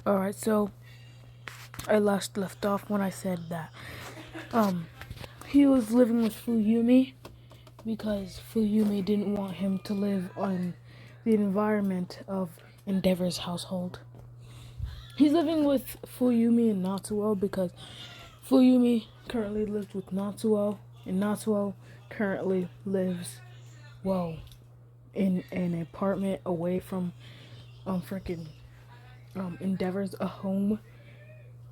Alright, so I last left off when I said that he was living with Fuyumi because Fuyumi didn't want him to live on the environment of Endeavor's household. He's living with Fuyumi and Natsuo because Fuyumi currently lives with Natsuo, and Natsuo currently lives, in an apartment away from Endeavor's a home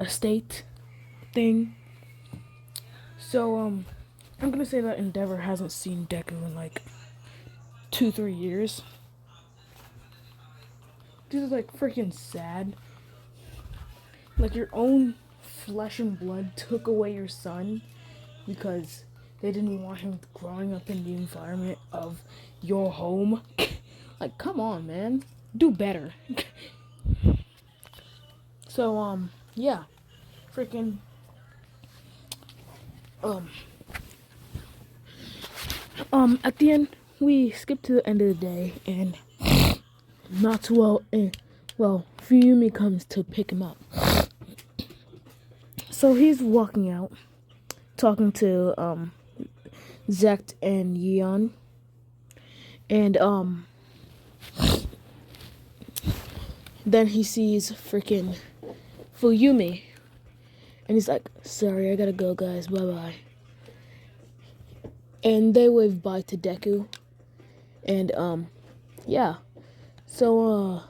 estate thing. So I'm gonna say that Endeavor hasn't seen Deku in like 2-3 years. This is like freaking sad. Like your own flesh and blood took away your son because they didn't want him growing up in the environment of your home. Like, come on, man. Do better. So, yeah. Freaking, at the end, we skip to the end of the day, and Natsuo and, Fuyumi comes to pick him up. So he's walking out, talking to, Zect and Yeon, and, then he sees freaking Fuyumi, and he's like, sorry, I gotta go, guys, bye-bye. And they wave bye to Deku, and, yeah. So,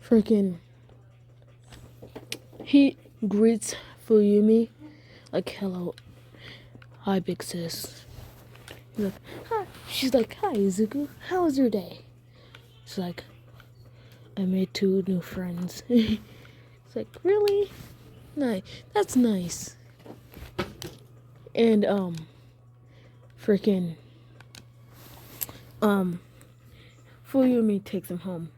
freaking, he greets Fuyumi, like, hello, hi, big sis. He's like, hi. She's like, hi, Izuku, how was your day? She's like, I made 2 new friends. It's like, really? Nice. That's nice. And, freaking, Fuyumi takes him home.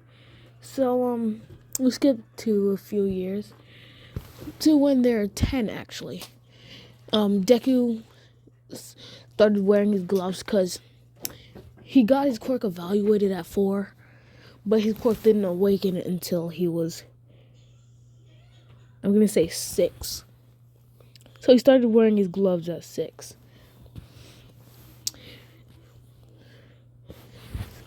So, we skip to a few years. To when they're 10, actually. Deku started wearing his gloves because he got his quirk evaluated at 4, but his quirk didn't awaken until he was, I'm gonna say 6. So he started wearing his gloves at 6.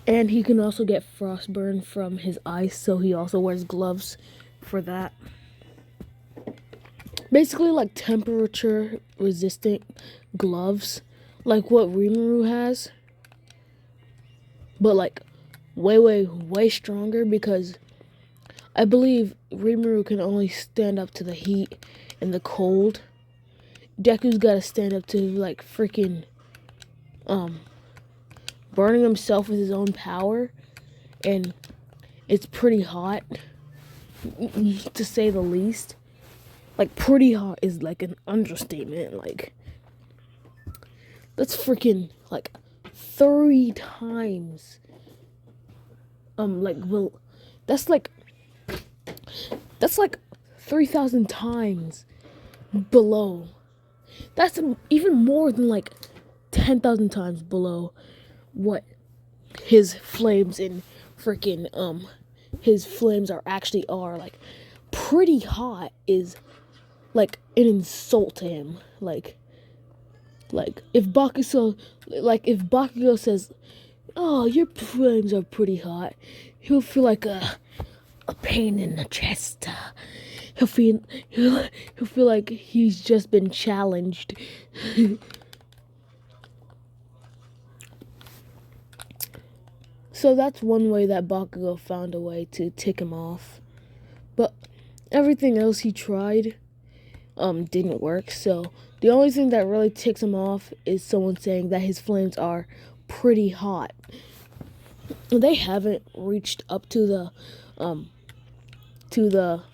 And he can also get frostburn from his ice, so he also wears gloves for that. Basically like temperature resistant gloves, like what Rimuru has. But like way stronger, because I believe Rimuru can only stand up to the heat and the cold. Deku's gotta stand up to like freaking burning himself with his own power, and it's pretty hot, to say the least. Like, pretty hot is like an understatement. Like, that's freaking like 3 times. That's like 3,000 times below. That's even more than like 10,000 times below what his flames in freaking his flames are. Like, pretty hot is like an insult to him. Like if Bakugo says, oh, your flames are pretty hot, he'll feel like a pain in the chest. He'll feel like he's just been challenged. So that's one way that Bakugo found a way to tick him off. But everything else he tried didn't work. So the only thing that really ticks him off is someone saying that his flames are pretty hot. They haven't reached up to the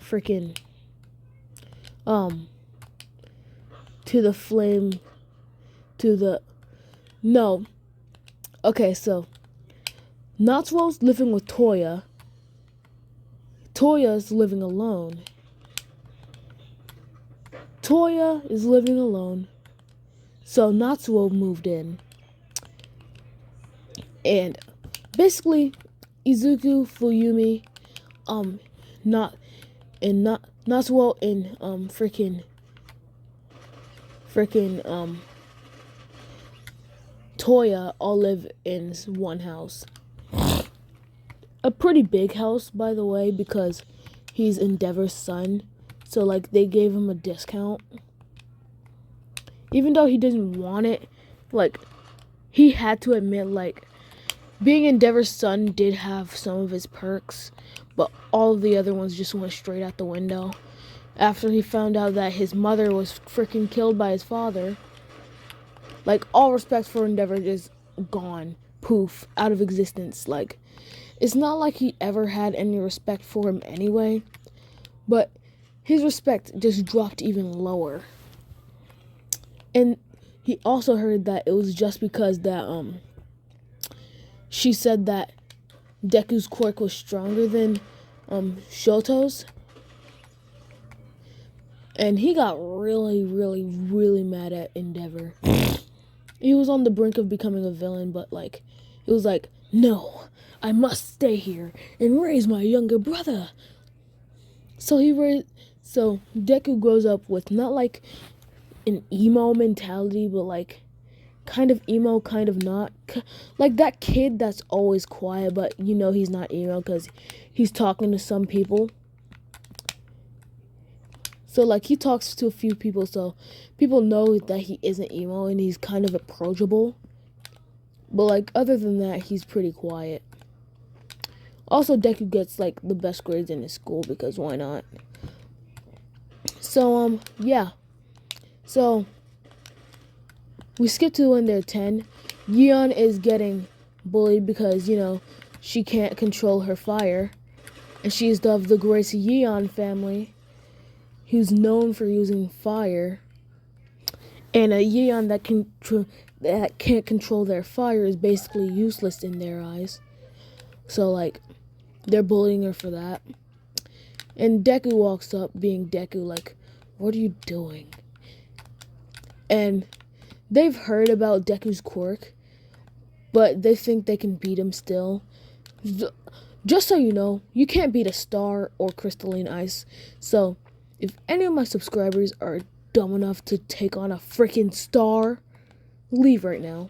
freaking to the flame to the no. Okay, so Natsuo's living with Toya. Toya's living alone. Toya is living alone. So Natsuo moved in. And basically, Izuku, Fuyumi, and not so well in freaking Toya all live in one house. A pretty big house, by the way, because he's Endeavor's son. So, like, they gave him a discount. Even though he didn't want it, like, he had to admit, like, being Endeavor's son did have some of his perks, but all of the other ones just went straight out the window. After he found out that his mother was freaking killed by his father, like, all respect for Endeavor is gone. Poof. Out of existence. Like, it's not like he ever had any respect for him anyway, but his respect just dropped even lower. And he also heard that it was just because that, she said that Deku's quirk was stronger than, Shoto's. And he got really, really, really mad at Endeavor. He was on the brink of becoming a villain, but, like, it was like, no, I must stay here and raise my younger brother. So Deku grows up with not, like, an emo mentality, but, like, kind of emo, kind of not. Like, that kid that's always quiet, but you know he's not emo because he's talking to some people. So, like, he talks to a few people, so people know that he isn't emo and he's kind of approachable. But, like, other than that, he's pretty quiet. Also, Deku gets, like, the best grades in his school because why not? So, yeah. So, we skip to when they're 10. Yeon is getting bullied because, you know, she can't control her fire. And she's of the Grace Yeon family, who's known for using fire. And a Yeon that can't control their fire is basically useless in their eyes. So, like, they're bullying her for that. And Deku walks up being Deku, like, what are you doing? And they've heard about Deku's quirk, but they think they can beat him still. Just so you know, you can't beat a star or crystalline ice. So, if any of my subscribers are dumb enough to take on a freaking star, leave right now.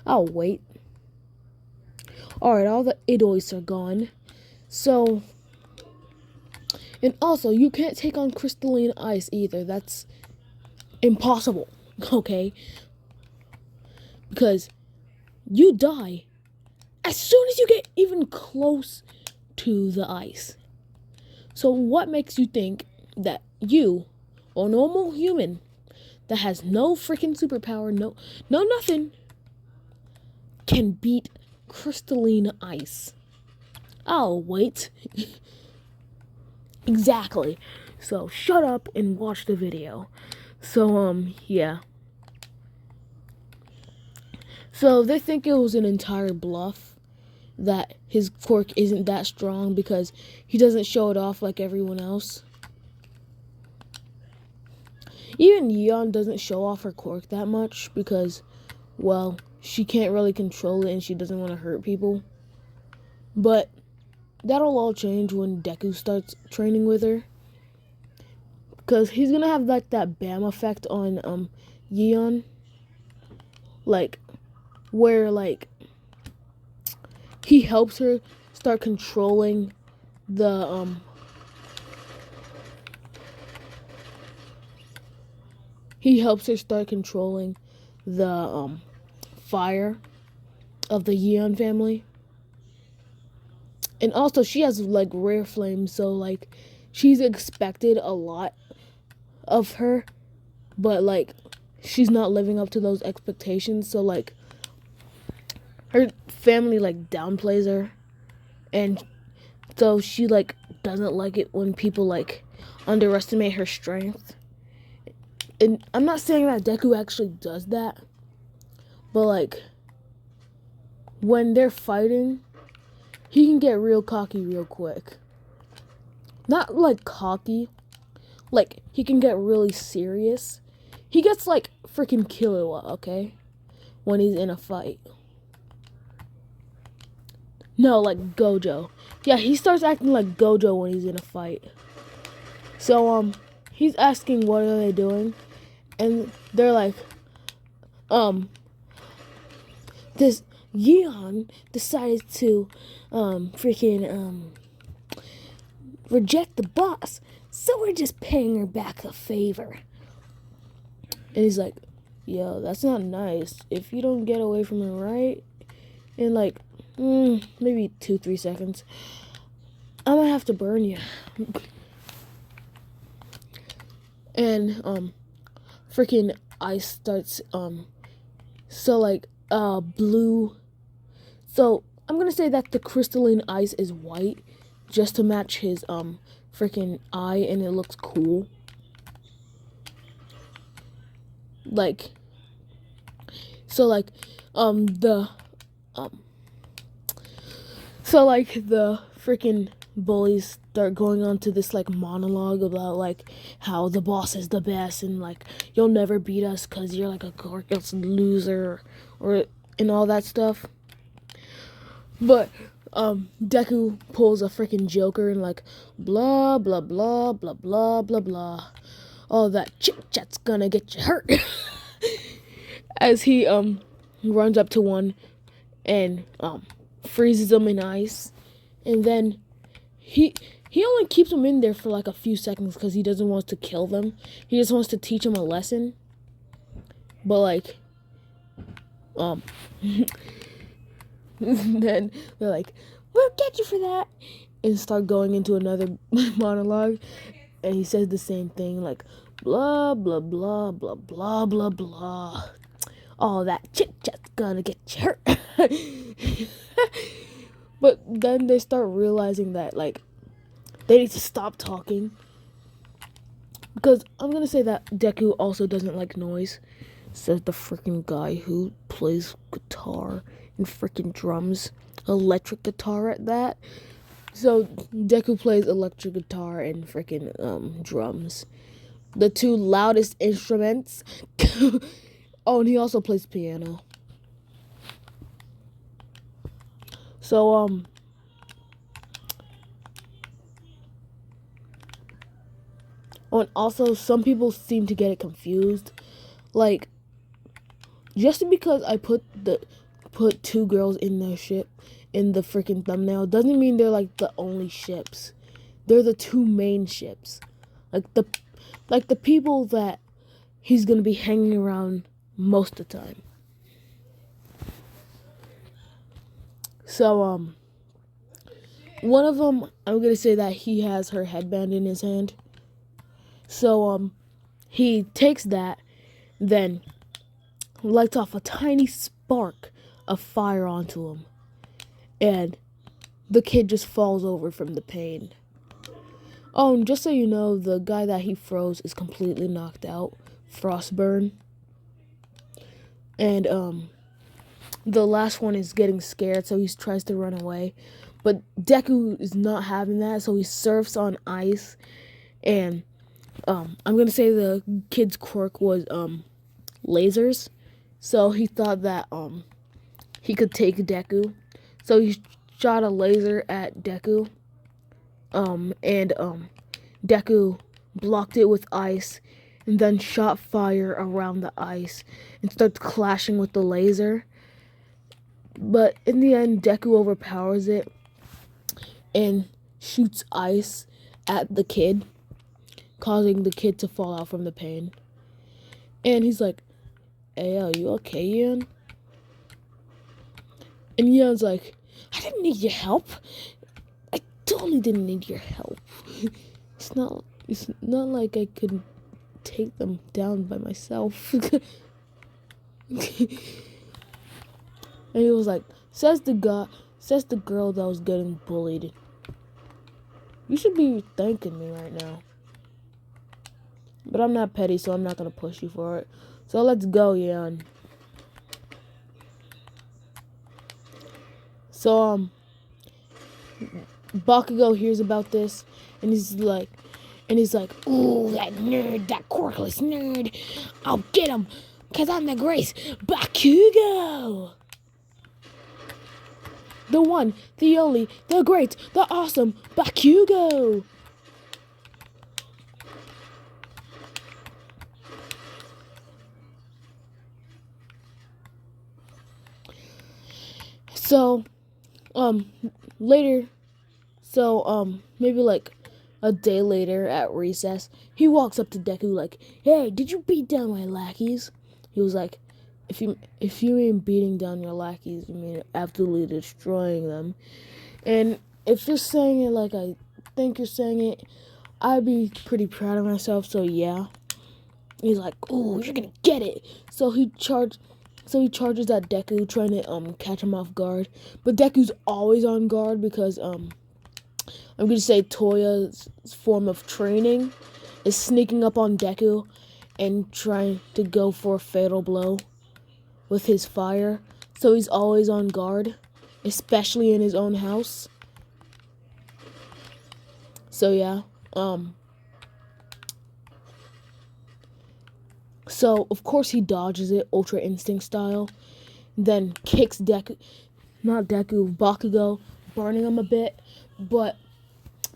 I'll wait. Alright, all the Idois are gone. So, and also, you can't take on crystalline ice either. That's impossible, okay? Because you die as soon as you get even close to the ice. So what makes you think that you, a normal human that has no freaking superpower, no nothing, can beat crystalline ice? I'll wait. Exactly. So shut up and watch the video. So, yeah. So they think it was an entire bluff, that his quirk isn't that strong because he doesn't show it off like everyone else. Even Yeon doesn't show off her quirk that much because, well, she can't really control it and she doesn't want to hurt people. But that'll all change when Deku starts training with her. Because he's going to have, like, that BAM effect on, Yeon. Like, where, like, he helps her start controlling the, fire of the Yeon family. And also, she has, like, rare flame, so, like, she's expected a lot of her, but, like, she's not living up to those expectations, so, like, her family, like, downplays her, and so she, like, doesn't like it when people, like, underestimate her strength. And I'm not saying that Deku actually does that, but, like, when they're fighting, he can get real cocky real quick. Not, like, cocky. Like, he can get really serious. He gets, like, freaking Killua, okay? When he's in a fight. No, like Gojo. Yeah, he starts acting like Gojo when he's in a fight. So, he's asking what are they doing? And they're like, this Yeon decided to, reject the boss. So we're just paying her back a favor. And he's like, yo, that's not nice. If you don't get away from her right in like, maybe 2-3 seconds, I'm gonna have to burn you. And freaking ice starts blue. So I'm gonna say that the crystalline ice is white just to match his freaking eye, and it looks cool. Like, so like the freaking bullies start going on to this like monologue about like how the boss is the best and like you'll never beat us because you're like a gorgeous loser or and all that stuff. But Deku pulls a freaking Joker and like blah blah blah blah blah blah blah. All that chit chat's gonna get you hurt. As he runs up to one and freezes him in ice, and then he only keeps them in there for like a few seconds because he doesn't want to kill them. He just wants to teach them a lesson. But like, then they're like, "We'll get you for that," and start going into another monologue, and he says the same thing like, blah blah blah blah blah blah blah. All that chit chat's gonna get you hurt. But then they start realizing that like they need to stop talking. Because I'm gonna say that Deku also doesn't like noise. Says the freaking guy who plays guitar and freaking drums. Electric guitar at that. So Deku plays electric guitar and freaking drums. The two loudest instruments. Oh, and he also plays piano. So, oh, and also some people seem to get it confused. Like, just because I put two girls in their ship in the freaking thumbnail doesn't mean they're like the only ships. They're the two main ships. Like the people that he's gonna be hanging around most of the time. So, one of them, I'm gonna say that he has her headband in his hand. So, he takes that, then lights off a tiny spark of fire onto him. And the kid just falls over from the pain. Oh, and just so you know, the guy that he froze is completely knocked out. Frostburn. And, the last one is getting scared, so he tries to run away. But Deku is not having that, so he surfs on ice. And I'm gonna say the kid's quirk was lasers. So he thought that he could take Deku. So he shot a laser at Deku. And Deku blocked it with ice and then shot fire around the ice and starts clashing with the laser. But in the end, Deku overpowers it and shoots ice at the kid, causing the kid to fall out from the pain. And he's like, "Hey, yo, you okay, Yeon?" And Yeon's like, "I didn't need your help. I totally didn't need your help. It's not like I could take them down by myself." And he was like, says the girl that was getting bullied. "You should be thanking me right now. But I'm not petty, so I'm not gonna push you for it. So let's go, Yeon." So Bakugo hears about this, and he's like, "Ooh, that nerd, that quirkless nerd. I'll get him, 'cause I'm the great Bakugo." the one, the only, the great, the awesome Bakugo. So, later, maybe like a day later at recess, he walks up to Deku like, "Hey, did you beat down my lackeys?" He was like, "If you mean beating down your lackeys, you mean absolutely destroying them. And if you're saying it like I think you're saying it, I'd be pretty proud of myself. So yeah." He's like, "Oh, you're gonna get it." So he charges at Deku, trying to catch him off guard. But Deku's always on guard because I'm gonna say Toya's form of training is sneaking up on Deku and trying to go for a fatal blow with his fire. So he's always on guard, especially in his own house. So yeah, so of course he dodges it, Ultra Instinct style, then kicks Bakugo, burning him a bit, but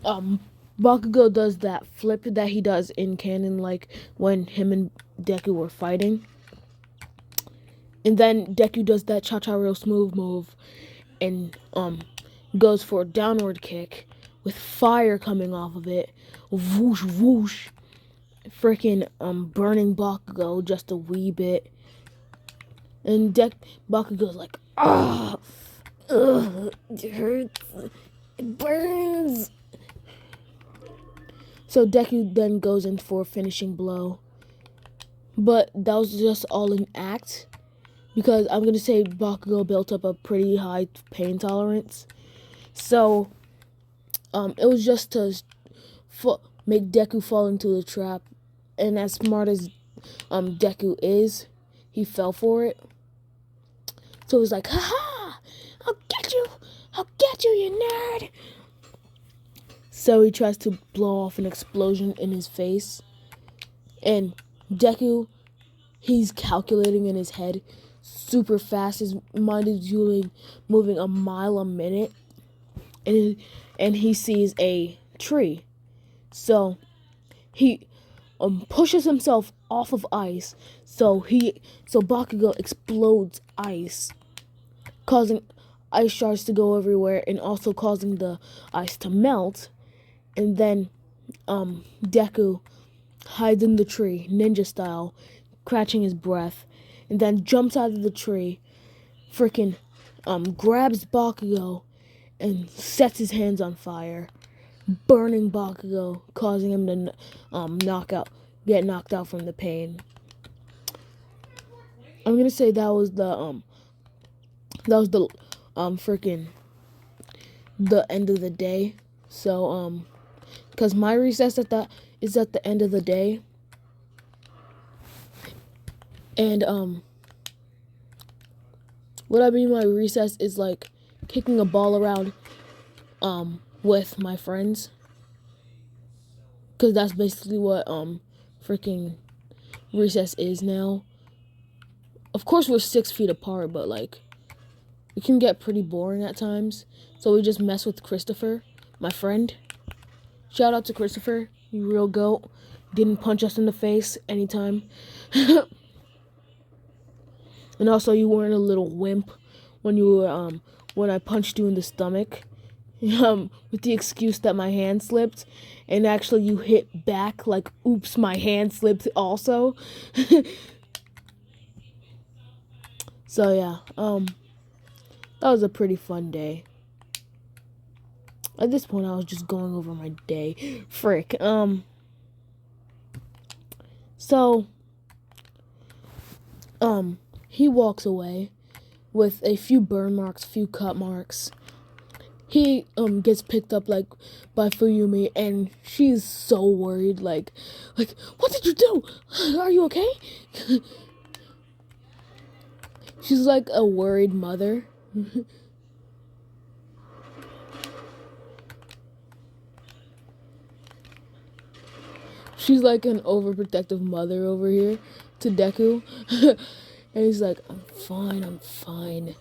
Bakugo does that flip that he does in canon, like when him and Deku were fighting. And then Deku does that cha-cha real smooth move and goes for a downward kick with fire coming off of it. Whoosh whoosh. Freaking burning Bakugo just a wee bit. And Bakugo's like, "Ah, ugh, it hurts. It burns." So Deku then goes in for a finishing blow. But that was just all an act. Because I'm going to say Bakugo built up a pretty high pain tolerance. So, it was just to make Deku fall into the trap. And as smart as Deku is, he fell for it. So he was like, "Ha ha! I'll get you! I'll get you, you nerd!" So he tries to blow off an explosion in his face. And Deku, he's calculating in his head super fast. His mind is moving a mile a minute. And he sees a tree. So he pushes himself off of ice. So Bakugo explodes ice, causing ice shards to go everywhere and also causing the ice to melt. And then Deku hides in the tree, ninja style, catching his breath, and then jumps out of the tree, freaking grabs Bakugo and sets his hands on fire, burning Bakugo, causing him to get knocked out from the pain. I'm gonna say that was the freaking the end of the day. So because my recess is at the end of the day, and what I mean by recess is like kicking a ball around with my friends, because that's basically what freaking recess is now. Of course we're 6 feet apart, but like it can get pretty boring at times. So we just mess with Christopher, my friend. Shout out to Christopher, you real goat. Didn't punch us in the face anytime. And also, you weren't a little wimp when you were when I punched you in the stomach, with the excuse that my hand slipped, and actually you hit back like, "Oops, my hand slipped also." So yeah, that was a pretty fun day. At this point, I was just going over my day. Frick. So, he walks away with a few burn marks, few cut marks. He gets picked up like by Fuyumi, and she's so worried. Like, "What did you do? Are you okay?" She's like a worried mother. She's like an overprotective mother over here to Deku. And he's like, I'm fine.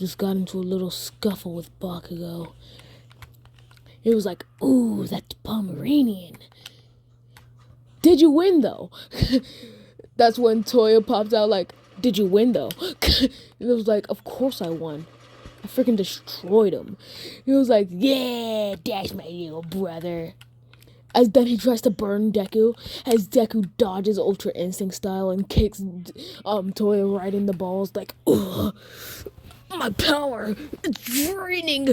just got into a little scuffle with Bakugo. He was like, ooh, that's Pomeranian. Did you win, though? That's when Toya popped out like, did you win, though? And it was like, of course I won. I freaking destroyed him. He was like, yeah, that's my little brother. As then he tries to burn Deku, as Deku dodges Ultra Instinct style and kicks Toya right in the balls, like, ugh, my power, it's draining.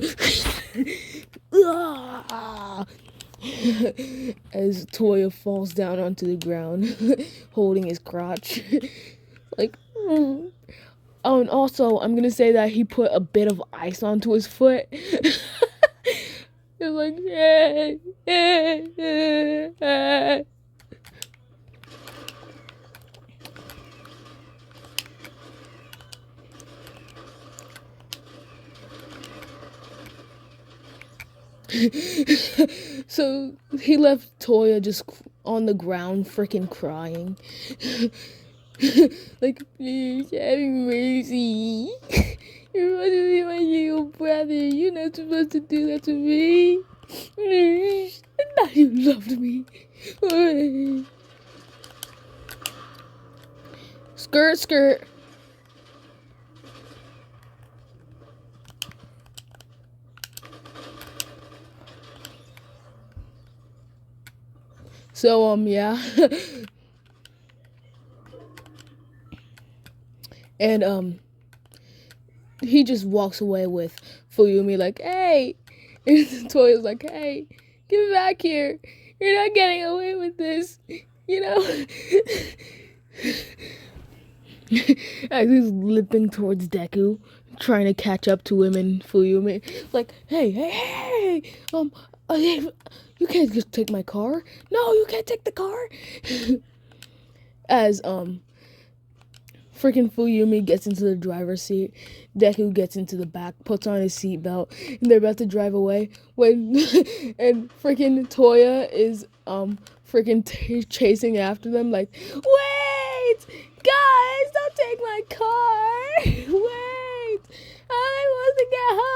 As Toya falls down onto the ground, holding his crotch, like. Oh, and also, I'm gonna say that he put a bit of ice onto his foot. He was like, So he left Toya just on the ground, freaking crying. Like, please have mercy. You're supposed to be my little brother. You're not supposed to do that to me. I thought you loved me. Skirt, skirt. So, yeah. And, he just walks away with Fuyumi like, hey. And Toya's like, hey, get back here. You're not getting away with this. You know? As he's limping towards Deku, trying to catch up to him and Fuyumi. Like, hey, you can't just take my car. No, you can't take the car. As, freaking Fuyumi gets into the driver's seat. Deku gets into the back, puts on his seatbelt, and they're about to drive away. When and freaking Toya is chasing after them like, wait, guys, don't take my car. Wait, I want to get home.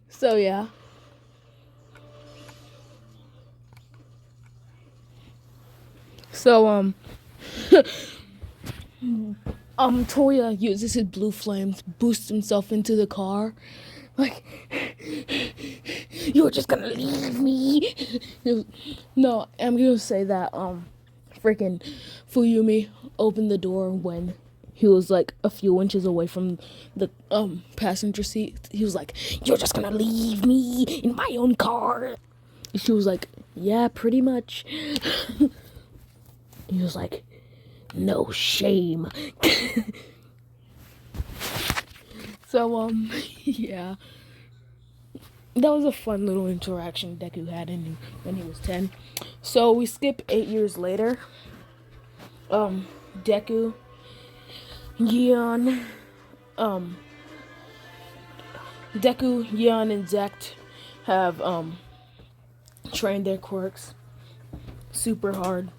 So yeah. So Toya uses his blue flames, boosts himself into the car, like, you're just gonna leave me. No, I'm gonna say that freaking Fuyumi opened the door when he was like a few inches away from the passenger seat. He was like, you're just gonna leave me in my own car. She was like, yeah, pretty much. He was like, no shame. So, yeah. That was a fun little interaction Deku had when he was 10. So, we skip 8 years later. Deku, Yeon, and Zect have, trained their quirks super hard.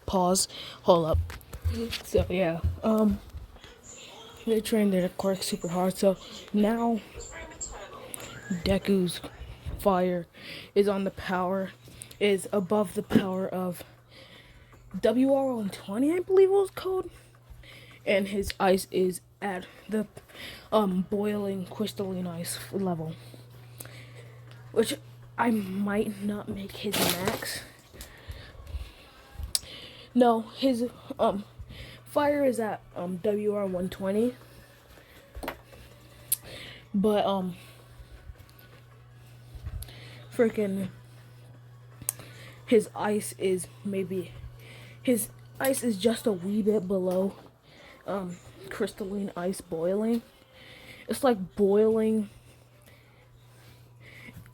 Pause. Hold up. So, yeah, they trained their quirks super hard. So, now Deku's fire is above the power of WR120, I believe it was called. And his ice is at the boiling crystalline ice level, which I might not make his max. No, his fire is at WR120, but freaking his ice is just a wee bit below crystalline ice boiling. It's like boiling.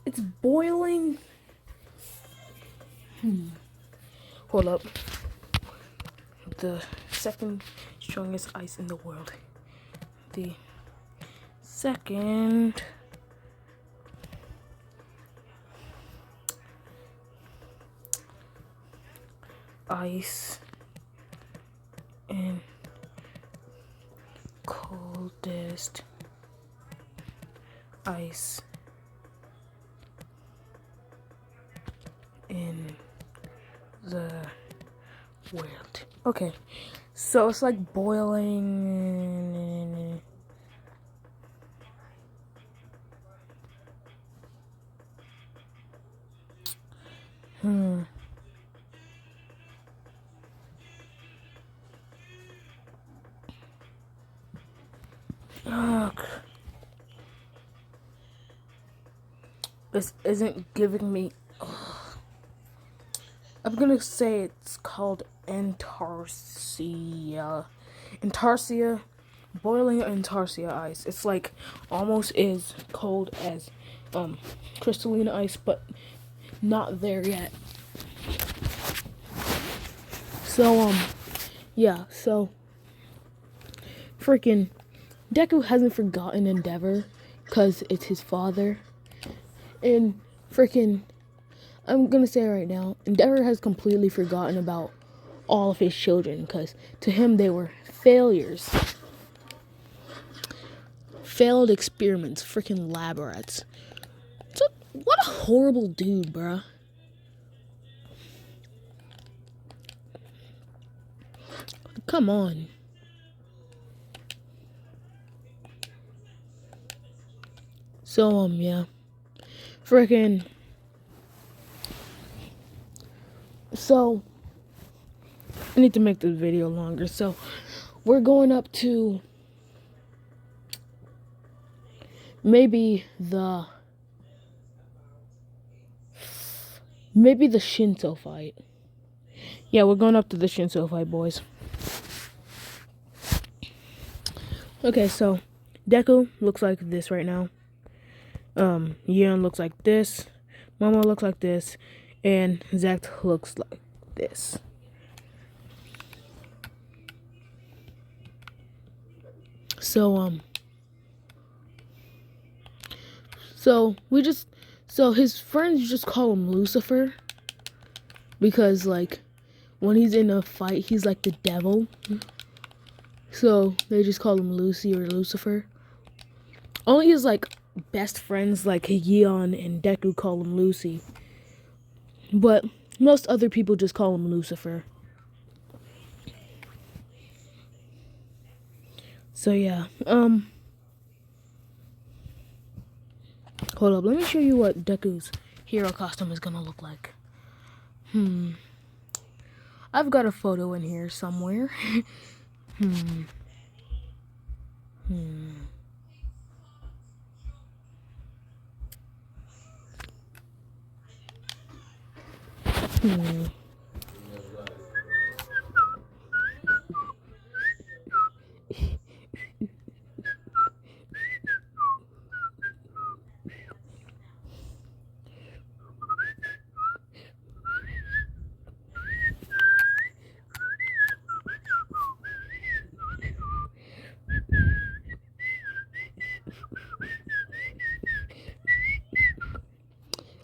It's boiling. Hold up. The second strongest ice in the world. The second ice and coldest ice in the world. Okay, so it's like boiling. Ugh. This isn't giving me. I'm gonna say it's called Intarsia. Intarsia, boiling Intarsia ice. It's like almost as cold as crystalline ice, but not there yet. So yeah. So freaking Deku hasn't forgotten Endeavor, cause it's his father, and freaking. I'm gonna say it right now, Endeavor has completely forgotten about all of his children, because to him they were failures. Failed experiments, freaking lab rats. So, what a horrible dude, bruh. Come on. So, yeah. Freaking. So, I need to make this video longer. So, we're going up to maybe the Shinto fight. Yeah, we're going up to the Shinto fight, boys. Okay, so Deku looks like this right now. Yeon looks like this. Momo looks like this. And Zect looks like this. So his friends just call him Lucifer, because like when he's in a fight he's like the devil, so they just call him Lucy or Lucifer. Only his like best friends like Yeon and Deku call him Lucy, but most other people just call him Lucifer. So yeah, hold up, let me show you what Deku's hero costume is gonna look like. I've got a photo in here somewhere.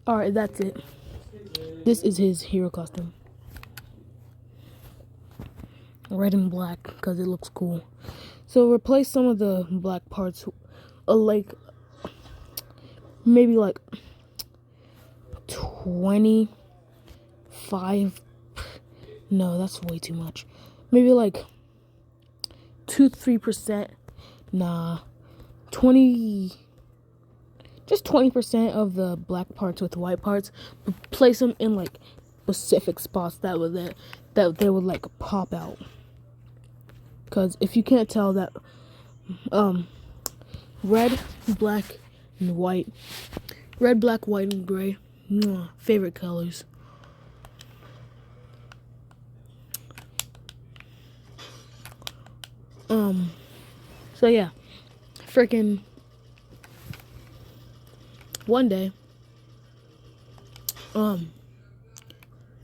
Alright, that's it. This is his hero costume. Red and black, because it looks cool. So replace some of the black parts, like, maybe like 25, no, that's way too much. Maybe like 2-3%, nah, 20, just 20% of the black parts with white parts, but place them in like specific spots that they would like pop out. Because if you can't tell that, red, black, and white, red, black, white, and gray, favorite colors. So yeah, freaking one day,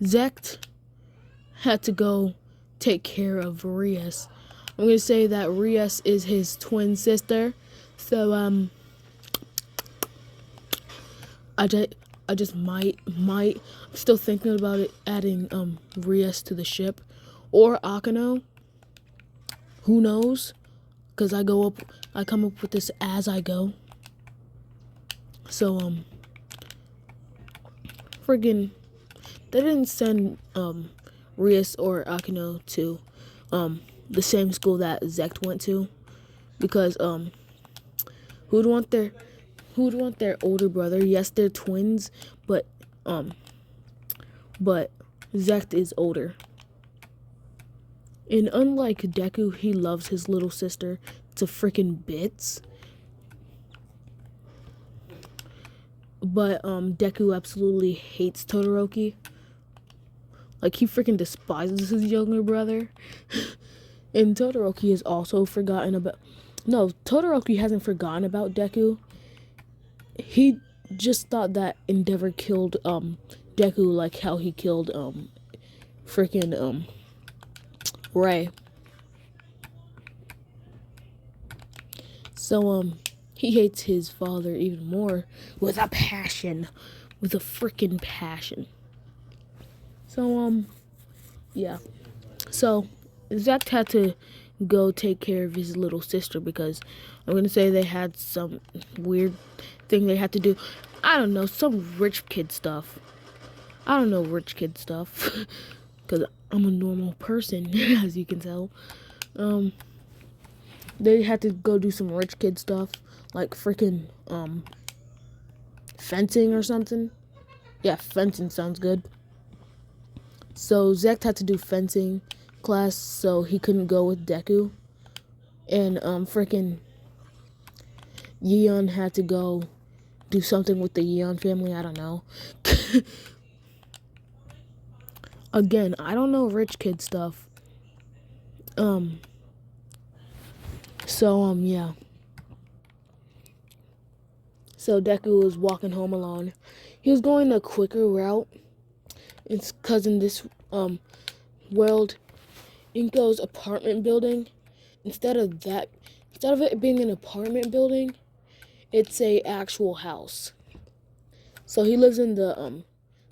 Zect had to go take care of Rias. I'm gonna say that Rias is his twin sister. So I just might. I'm still thinking about it, adding Rias to the ship, or Akano. Who knows? Cause I come up with this as I go. So friggin', they didn't send Rias or Akino to the same school that Zect went to, because who'd want their older brother? Yes, they're twins, but Zect is older. And unlike Deku, he loves his little sister to freaking bits. But Deku absolutely hates Todoroki. Like, he freaking despises his younger brother. And Todoroki is also forgotten about... No, Todoroki hasn't forgotten about Deku. He just thought that Endeavor killed Deku like how he killed freaking Ray. So he hates his father even more with a passion, with a freaking passion. So yeah. So Zect had to go take care of his little sister because I'm gonna say they had some weird thing they had to do. I don't know, some rich kid stuff. I don't know rich kid stuff because I'm a normal person, as you can tell. They had to go do some rich kid stuff, like freaking fencing or something. Yeah, fencing sounds good. So Zect had to do fencing class, so he couldn't go with Deku. And freaking Yeon had to go do something with the Yeon family. I don't know. Again, I don't know rich kid stuff. Yeah. So Deku was walking home alone. He was going a quicker route. It's because in this world, Inko's apartment building, instead of it being an apartment building, it's a actual house. So he lives in the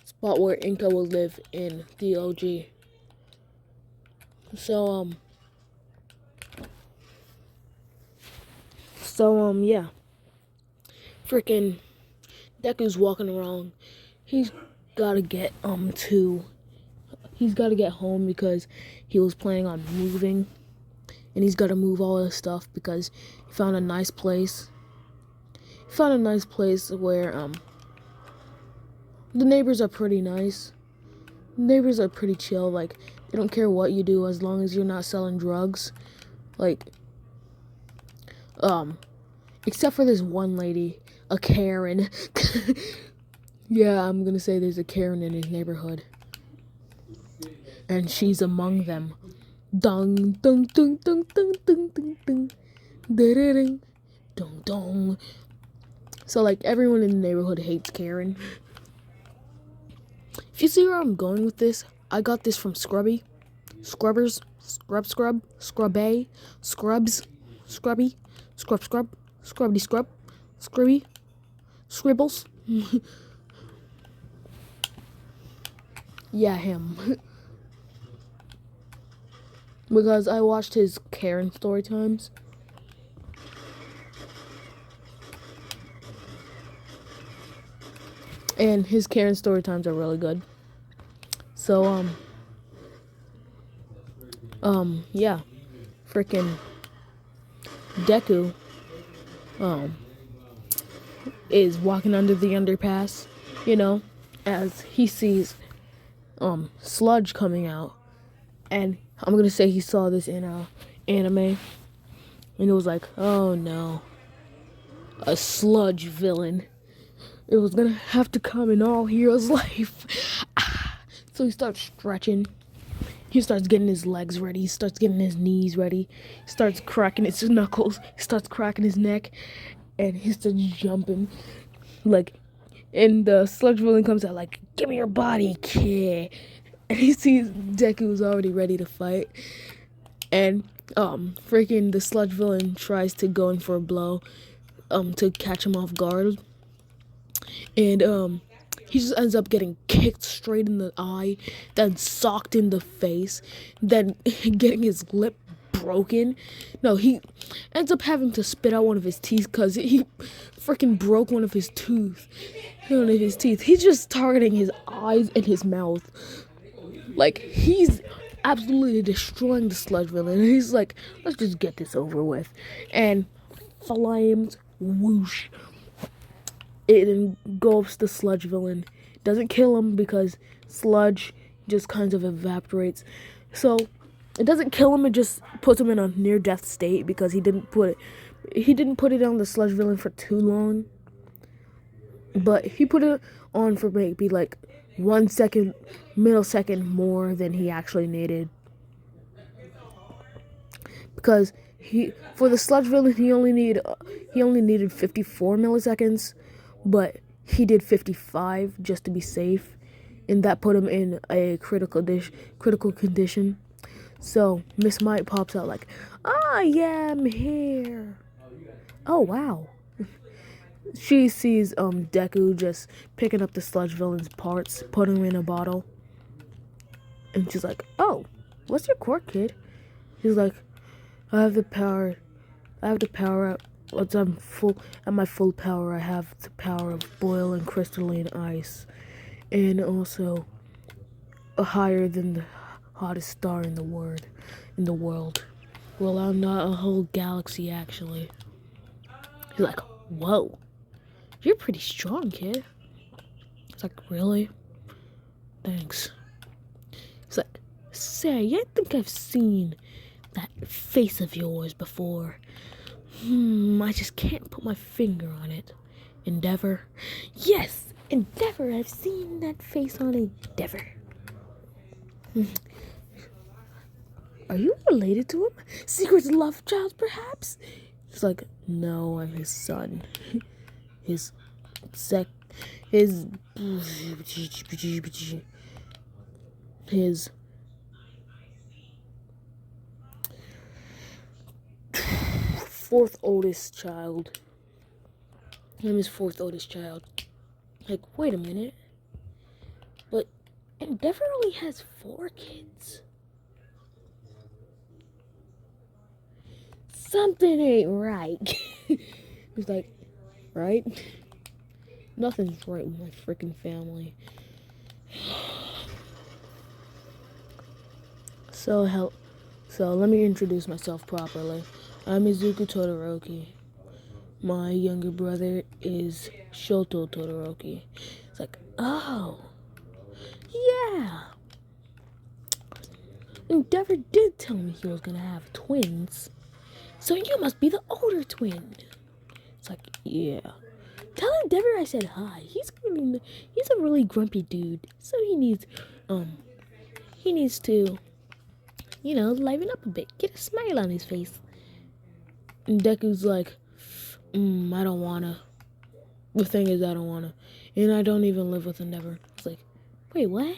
spot where Inko will live in the OG. So yeah. Freaking Deku's walking around. He's gotta get home because he was planning on moving, and he's gotta move all his stuff because he found a nice place. He found a nice place where the neighbors are pretty nice. The neighbors are pretty chill. Like, they don't care what you do as long as you're not selling drugs. Like, except for this one lady, a Karen. Yeah, I'm gonna say there's a Karen in his neighborhood. And she's among them. Dong, dong, dong, dong, dong, dong, dong, dong. Da-da-ding. Dong, dong. So, like, everyone in the neighborhood hates Karen. If you see where I'm going with this, I got this from Scrubby. Scrubbers. Scrubby. Scrubs. Scrubby. Scrub. Scrubbity scrub. Scrubby. Scribbles. Yeah, him. Because I watched his Karen story times. And his Karen story times are really good. So, yeah. Freaking Deku, is walking under the underpass, as he sees, sludge coming out. And I'm gonna say he saw this in a anime, and it was like, oh no, a sludge villain. It was gonna have to come in all heroes' life. So he starts stretching. He starts getting his legs ready. He starts getting his knees ready. He starts cracking his knuckles. He starts cracking his neck, and he starts jumping, like. And the sludge villain comes out like, "Give me your body, kid." And he sees Deku's already ready to fight. And freaking the sludge villain tries to go in for a blow to catch him off guard. And he just ends up getting kicked straight in the eye, then socked in the face, then getting his lip broken. No, he ends up having to spit out one of his teeth because he freaking broke one of his teeth. He's just targeting his eyes and his mouth. Like, he's absolutely destroying the sludge villain. And he's like, let's just get this over with. And flames, whoosh. It engulfs the sludge villain. Doesn't kill him because sludge just kind of evaporates. So it doesn't kill him, it just puts him in a near-death state because he didn't put it on the sludge villain for too long. But he put it on for maybe like 1 second, millisecond more than he actually needed. Because for the sludge villain he only needed 54 milliseconds, but he did 55 just to be safe, and that put him in a critical condition. So Miss Might pops out like, yeah, I'm here. Oh wow. She sees Deku just picking up the sludge villain's parts, putting them in a bottle. And she's like, oh, what's your quirk, kid? He's like, I have the power up. Once I'm at my full power, I have the power of boiling crystalline ice. And also higher than the hottest star in the world. Well, not a whole galaxy, actually. He's like, whoa. You're pretty strong, kid. It's like, really? Thanks. He's like, say, I think I've seen that face of yours before. I just can't put my finger on it. Endeavor? Yes, Endeavor. I've seen that face on Endeavor. Are you related to him? Secret love child, perhaps? He's like, no, I'm his son. His fourth oldest child. I'm his fourth oldest child. Like, wait a minute. But Endeavor only has 4 kids. Something ain't right. He's like, right? Nothing's right with my freaking family. So let me introduce myself properly. I'm Izuku Todoroki. My younger brother is Shoto Todoroki. It's like, oh, yeah. Endeavor did tell me he was gonna have twins. So you must be the older twin. It's like, yeah. Tell Endeavor I said hi. He's a really grumpy dude. So he needs to, liven up a bit. Get a smile on his face. And Deku's like, I don't wanna. The thing is, I don't wanna. And I don't even live with Endeavor. It's like, wait, what?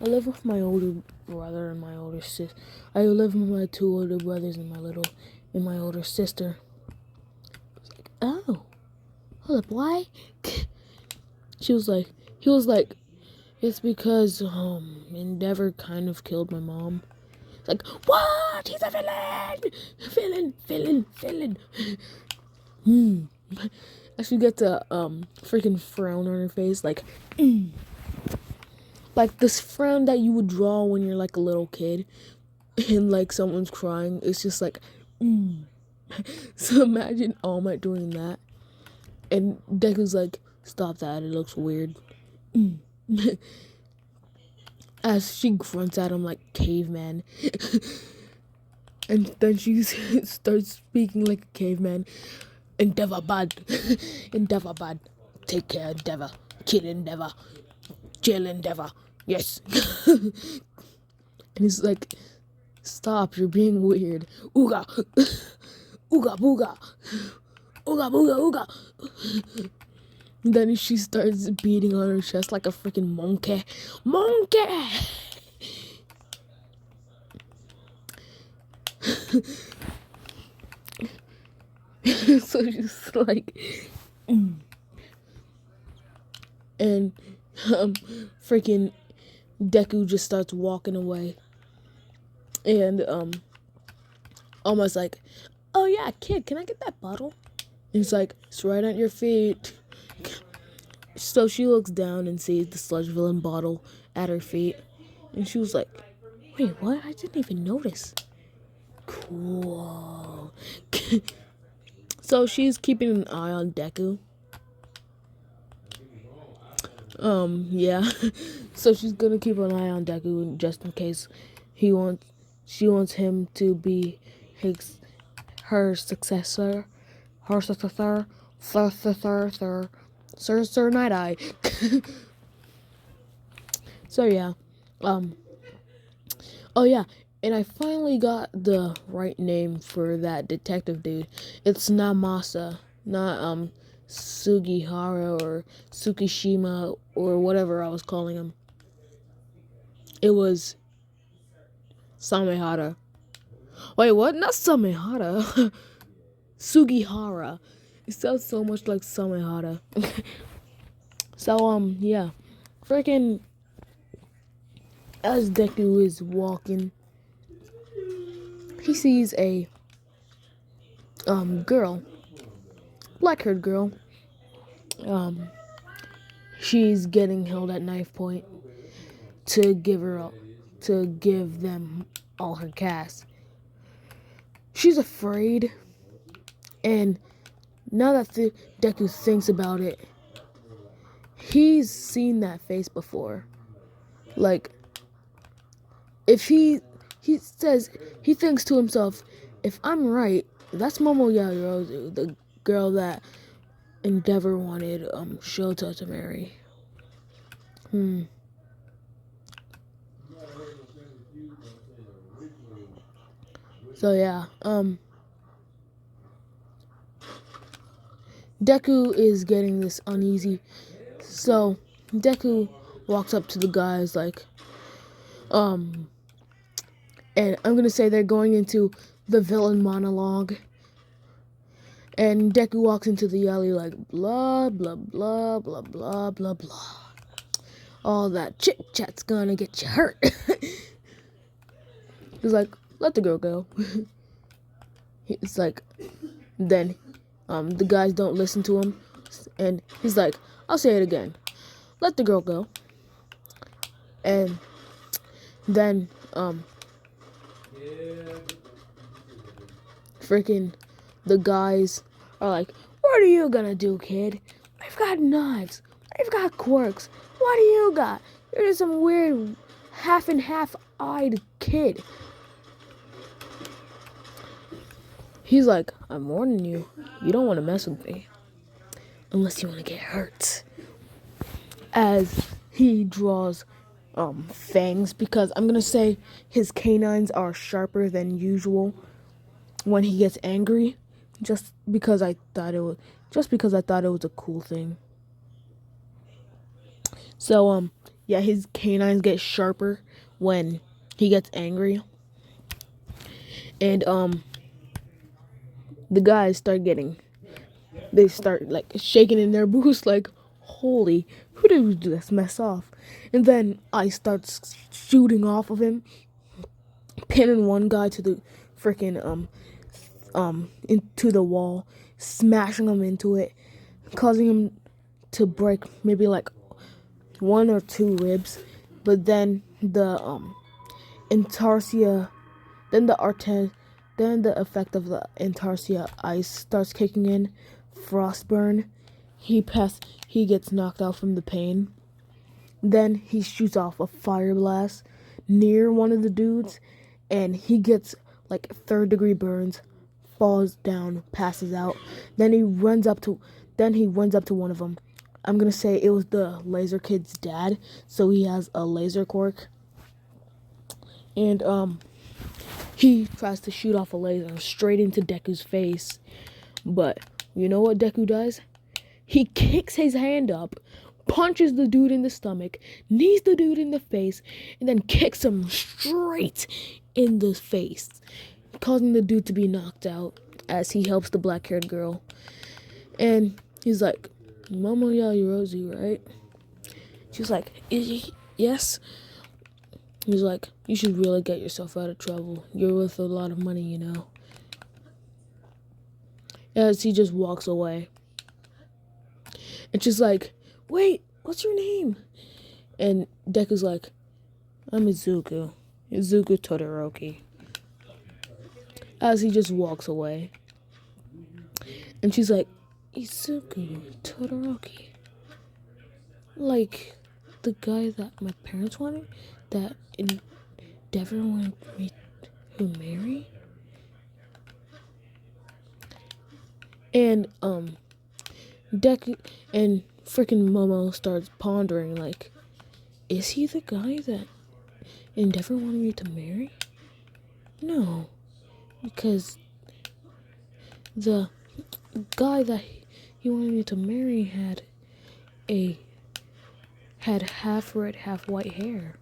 I live with my older brother and my older sister. I live with my 2 older brothers and my older sister. It's like, oh. Hold up, why? He was like, it's because, Endeavor kind of killed my mom. It's like, what? He's a villain! Villain! As she gets a, freaking frown on her face, like, Like this frown that you would draw when you're like a little kid and like someone's crying. It's just like, So imagine All Might doing that. And Deku's like, stop that, it looks weird. As she grunts at him like caveman. And then she starts speaking like a caveman. Endeavor bad. Endeavor bad. Take care, Endeavor. Kill Endeavor. Jail Endeavor. Yes. And he's like, stop, you're being weird. Ooga. Ooga booga. Ooga booga ooga. And then she starts beating on her chest like a freaking monkey. Monkey! So she's like, and freaking Deku just starts walking away. And almost like, oh yeah, kid, can I get that bottle? And he's like, it's right at your feet. So she looks down and sees the sludge villain bottle at her feet. And she was like, wait, what? I didn't even notice. Cool. So she's keeping an eye on Deku. Yeah. So she's gonna keep an eye on Deku just in case she wants him to be her successor. Sir Night Eye. So yeah. Oh yeah, and I finally got the right name for that detective dude. It's Namasa, not Sugihara or Tsukishima or whatever I was calling him. It was Samehara. Wait, what? Not Samehara. Sugihara. It sounds so much like Samehara. So yeah. Freaking as Deku is walking, he sees a girl, black-haired girl. She's getting held at knife point to give them all her cast. She's afraid, and now that Deku thinks about it, he's seen that face before. Like, if he says, he thinks to himself, if I'm right, that's Momo Yaoyorozu, the girl that Endeavor wanted Shota to marry. So yeah, Deku is getting this uneasy. So Deku walks up to the guys like, and I'm gonna say they're going into the villain monologue. And Deku walks into the alley like, blah, blah, blah, blah, blah, blah, blah. All that chit-chat's gonna get you hurt. He's like, let the girl go. It's like, then the guys don't listen to him. And he's like, I'll say it again. Let the girl go. And then, freaking the guys are like, what are you gonna do, kid? We've got knives. We've got quirks. What do you got? You're just some weird half and half-eyed kid. He's like, I'm warning you. You don't want to mess with me. Unless you want to get hurt. As he draws fangs, because I'm gonna say his canines are sharper than usual when he gets angry, just because I thought it was a cool thing. So yeah, his canines get sharper when he gets angry. And the guys start like shaking in their boots like, holy, who did this mess off? And then Ice starts shooting off of him, pinning one guy to the freaking into the wall, smashing him into it, causing him to break maybe like 1 or 2 ribs. But then the intarsia, then the effect of the intarsia ice starts kicking in, frostburn. He gets knocked out from the pain. Then he shoots off a fire blast near one of the dudes, and he gets like 3rd-degree burns, falls down, passes out. Then he runs up to one of them. I'm gonna say it was the laser kid's dad, so he has a laser quirk. And he tries to shoot off a laser straight into Deku's face. But you know what Deku does? He kicks his hand up, punches the dude in the stomach, knees the dude in the face, and then kicks him straight in the face, causing the dude to be knocked out as he helps the black-haired girl. And he's like, Momo Yaoyorozu, right? She's like, yes. He's like, you should really get yourself out of trouble. You're worth a lot of money, you know. As he just walks away. And she's like, wait, what's your name? And Deku's like, I'm Izuku. Izuku Todoroki. As he just walks away. And she's like, Izuku Todoroki. Like the guy that my parents wanted? That Endeavor wanted me to marry? And, Deku and freaking Momo starts pondering, like, is he the guy that Endeavor wanted me to marry? No, because the guy that he wanted me to marry had half red, half white hair.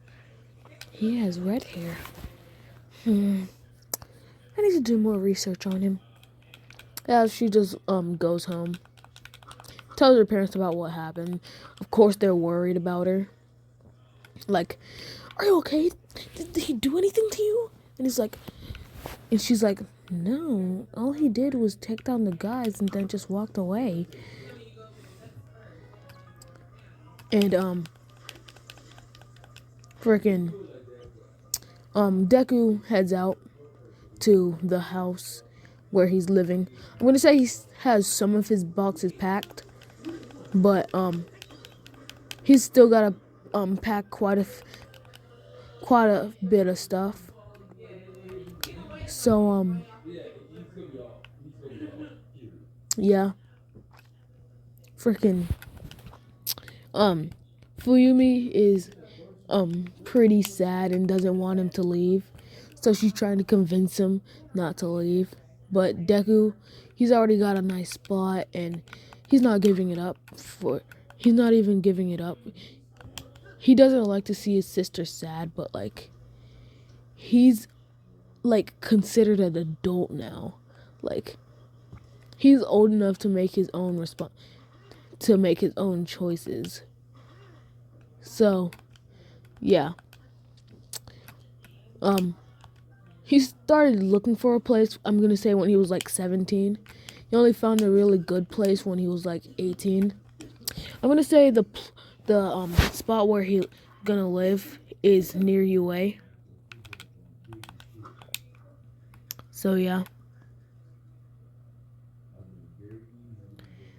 He has red hair. I need to do more research on him. As she just goes home, tells her parents about what happened. Of course, they're worried about her. Like, are you okay? Did he do anything to you? And she's like, no, all he did was take down the guys and then just walked away. And freaking Deku heads out to the house where he's living. I'm gonna say he has some of his boxes packed, but he's still gotta pack quite a bit of stuff. So yeah, freaking Fuyumi is pretty sad and doesn't want him to leave, so she's trying to convince him not to leave. But Deku, he's already got a nice spot and he's not giving it up. He's not even giving it up. He doesn't like to see his sister sad, but like he's like considered an adult now. Like he's old enough to make his own choices. So yeah. He started looking for a place, I'm gonna say, when he was like 17. He only found a really good place when he was like 18. I'm gonna say the spot where he's gonna live is near UA. So yeah.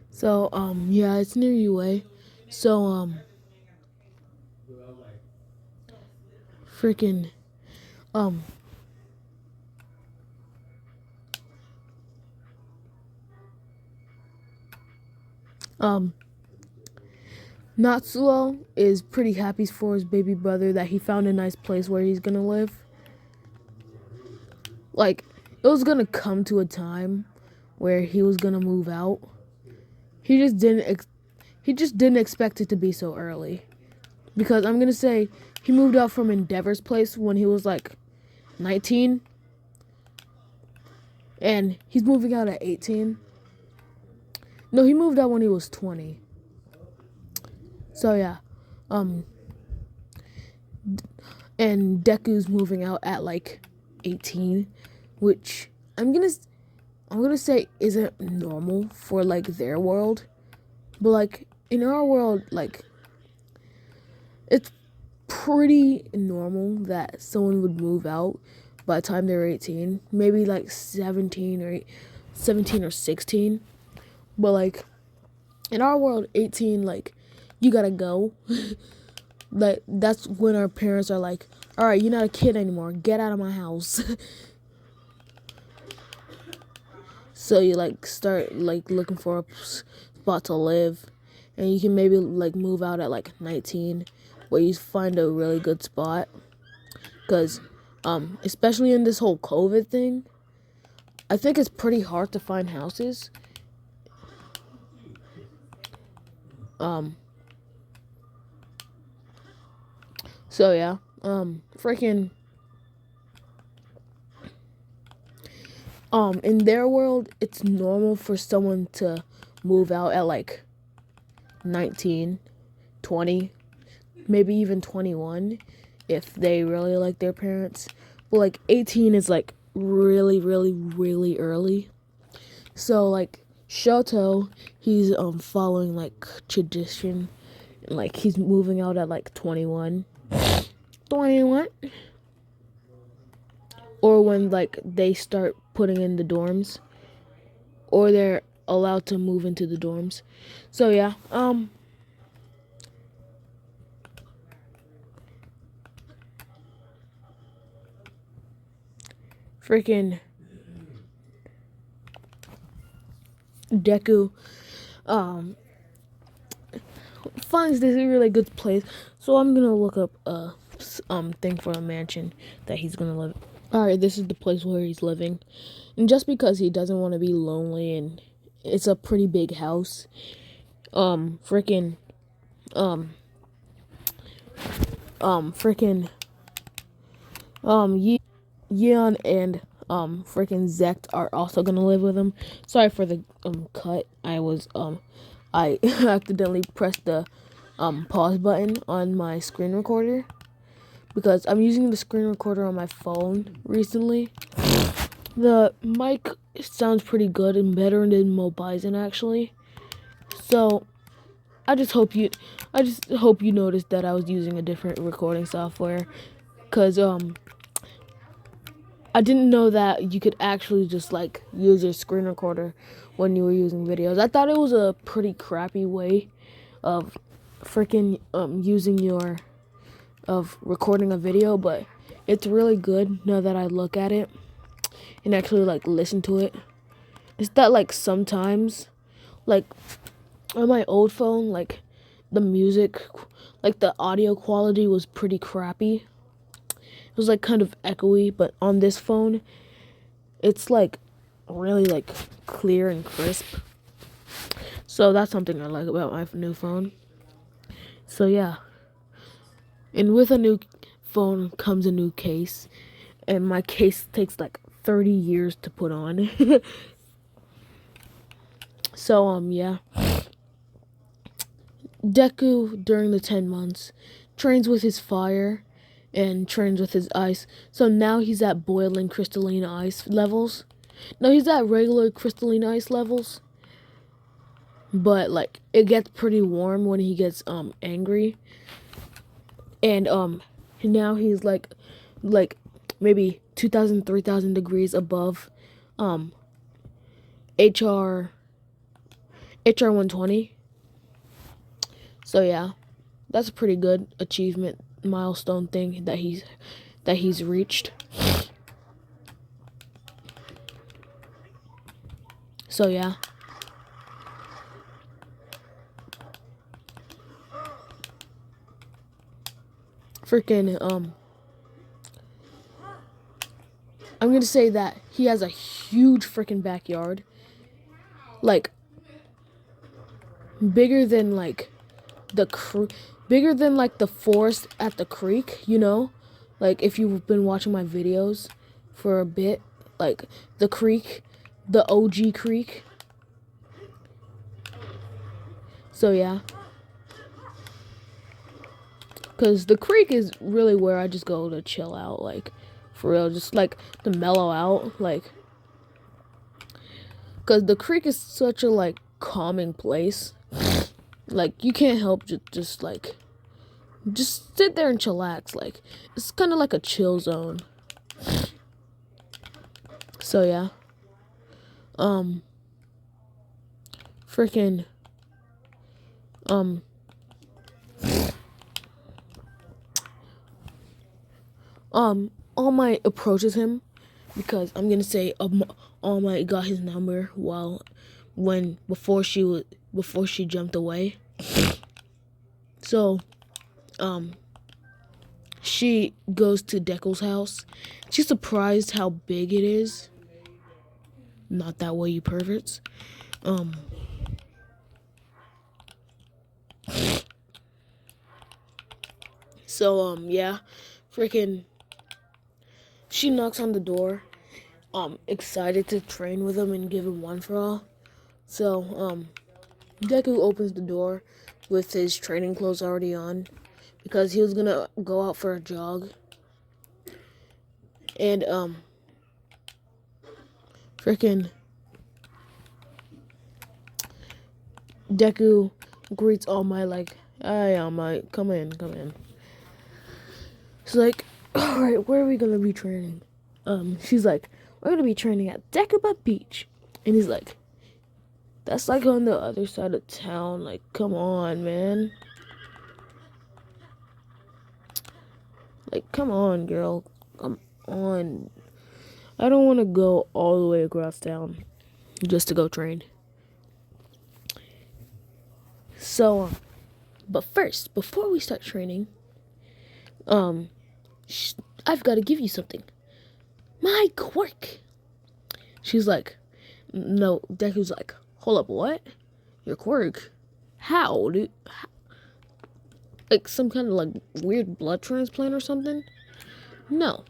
So yeah, it's near UA. So freaking Natsuo is pretty happy for his baby brother that he found a nice place where he's gonna live. Like, it was gonna come to a time where he was gonna move out. He just didn't expect it to be so early. Because I'm gonna say he moved out from Endeavor's place when he was like 19. And he's moving out at 18. No, he moved out when he was 20. So yeah. And Deku's moving out at like 18, which I'm gonna say isn't normal for like their world. But like in our world, like it's pretty normal that someone would move out by the time they're 18, maybe like 17 or 16. But like in our world, 18, like you gotta go. Like that's when our parents are like, all right, you're not a kid anymore, get out of my house. So you like start like looking for a spot to live, and you can maybe like move out at like 19, where you find a really good spot. Because especially in this whole COVID thing, I think it's pretty hard to find houses. So yeah, freaking in their world, it's normal for someone to move out at like 19, 20, maybe even 21 if they really like their parents. But like 18 is like really, really, really early. So like Shoto, he's following like tradition, and like he's moving out at like 21. 21. Or when like they start putting in the dorms, or they're allowed to move into the dorms. So yeah, freaking Deku finds this a really good place. So I'm gonna look up a thing for a mansion that he's gonna live. All right, this is the place where he's living, and just because he doesn't want to be lonely, and it's a pretty big house. Freaking um freaking Yeon and freaking Zect are also gonna live with him. Sorry for the cut. I accidentally pressed the pause button on my screen recorder because I'm using the screen recorder on my phone recently. The mic sounds pretty good and better than Mobizen actually. So I just hope you noticed that I was using a different recording software, cause I didn't know that you could actually just like use your screen recorder when you were using videos. I thought it was a pretty crappy way of freaking recording a video, but it's really good now that I look at it and actually like listen to it. It's that like sometimes like on my old phone, like the music, like the audio quality was pretty crappy. It was like kind of echoey, but on this phone it's like really like clear and crisp. So that's something I like about my new phone. So yeah. And with a new phone comes a new case, and my case takes like 30 years to put on. So yeah. Deku during the 10 months trains with his fire and trains with his ice. So now he's at boiling crystalline ice levels. No, he's at regular crystalline ice levels. But like it gets pretty warm when he gets angry. And now he's like maybe 2,000, 3,000 degrees above HR 120. So yeah. That's a pretty good achievement milestone thing that he's reached. So yeah. Freaking I'm gonna say that he has a huge freaking backyard. Like bigger than like bigger than like the forest at the creek, you know? Like if you've been watching my videos for a bit, like the creek, the OG creek. So yeah. Cause the creek is really where I just go to chill out, like for real, just like to mellow out, like. Cause the creek is such a like calming place. Like you can't help just sit there and chillax. Like it's kind of like a chill zone. So yeah. Freaking All Might approaches him because I'm gonna say All Might got his number before she jumped away. So she goes to Deku's house. She's surprised how big it is. Not that way, you perverts. So yeah, freaking. She knocks on the door, excited to train with him and give him one for all. So Deku opens the door with his training clothes already on, because he was gonna go out for a jog. And freaking Deku greets All Might like, "Hi, All Might, come in, come in." She's like, "All right, where are we gonna be training?" She's like, "We're gonna be training at Dekuba Beach," and he's like, "That's like on the other side of town. Like, come on, man. Like, come on, girl. Come on. I don't want to go all the way across town just to go train." So, but first, before we start training, I've got to give you something. My quirk. She's like, no. Deku's like, hold up, what? Your quirk? How, dude? Like some kind of like weird blood transplant or something? No.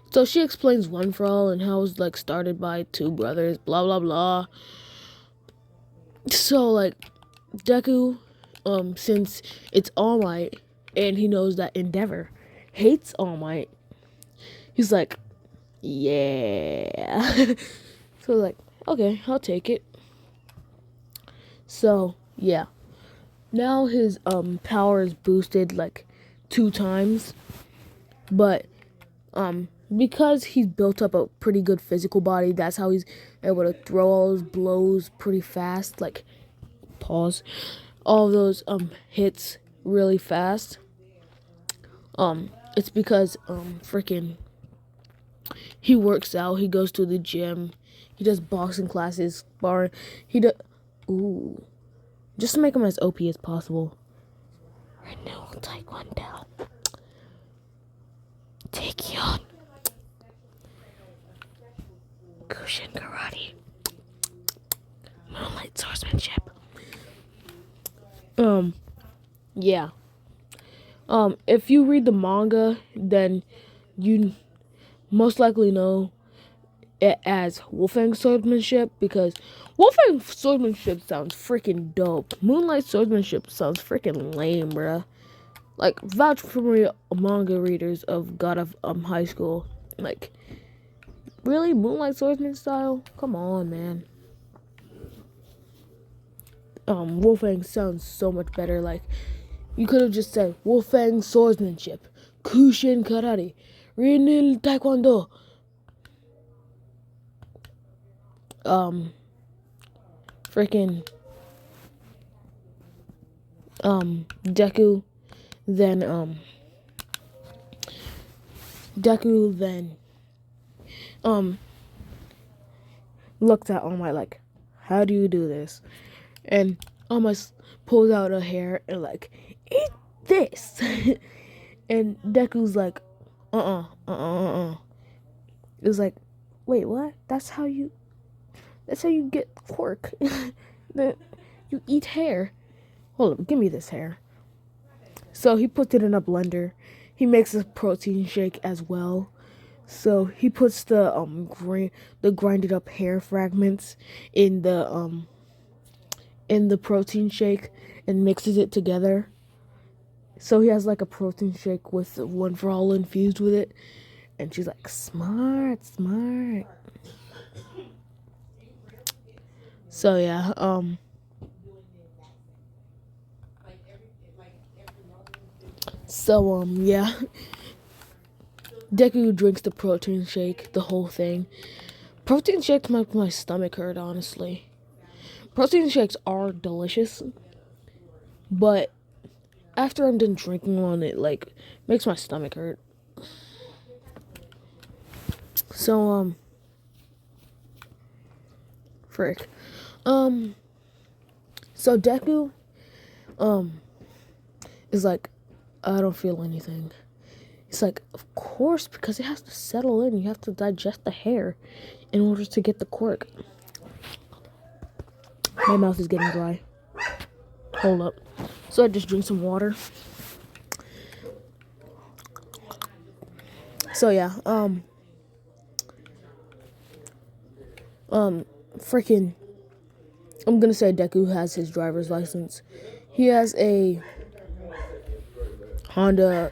So she explains One for All and how it was like started by two brothers, blah blah blah. So like Deku, since it's All Might and he knows that Endeavor hates All Might, he's like, yeah. So like, okay, I'll take it. So yeah. Now his power is boosted like 2 times. But because he's built up a pretty good physical body, that's how he's able to throw all those blows pretty fast, like pause. All those hits really fast. It's because freaking he works out, he goes to the gym, he does boxing classes, sparring, just to make him as OP as possible. Renewal Taekwondo. Taekyon. Kushin Karate. Moonlight Swordsmanship. Yeah. If you read the manga, then you most likely know it as Wolfang Swordsmanship, because Wolfang Swordsmanship sounds freaking dope. Moonlight Swordsmanship sounds freaking lame, bruh. Like, vouch for me, manga readers of God of High School. Like, really? Moonlight Swordsman style? Come on, man. Wolfang sounds so much better. Like, you could have just said Wolfang Swordsmanship, Kushin Karate, Rinil Taekwondo. Freaking Deku then looked at All Might like, how do you do this? And All Might pulls out a hair and like, eat this. And Deku's like, It was like, wait, what? That's how you get quirk. You eat hair. Hold up, give me this hair. So he puts it in a blender. He makes a protein shake as well. So he puts the grinded up hair fragments in the protein shake and mixes it together. So he has like a protein shake with One for All infused with it. And she's like, smart. So yeah, yeah. Deku drinks the protein shake, the whole thing. Protein shakes make my stomach hurt, honestly. Protein shakes are delicious, but after I'm done drinking one, it like makes my stomach hurt. So frick. So Deku is like, I don't feel anything. It's like, of course, because it has to settle in. You have to digest the hair in order to get the quirk. My mouth is getting dry. Hold up. So I just drink some water. So yeah, freaking, I'm gonna say Deku has his driver's license. He has a Honda.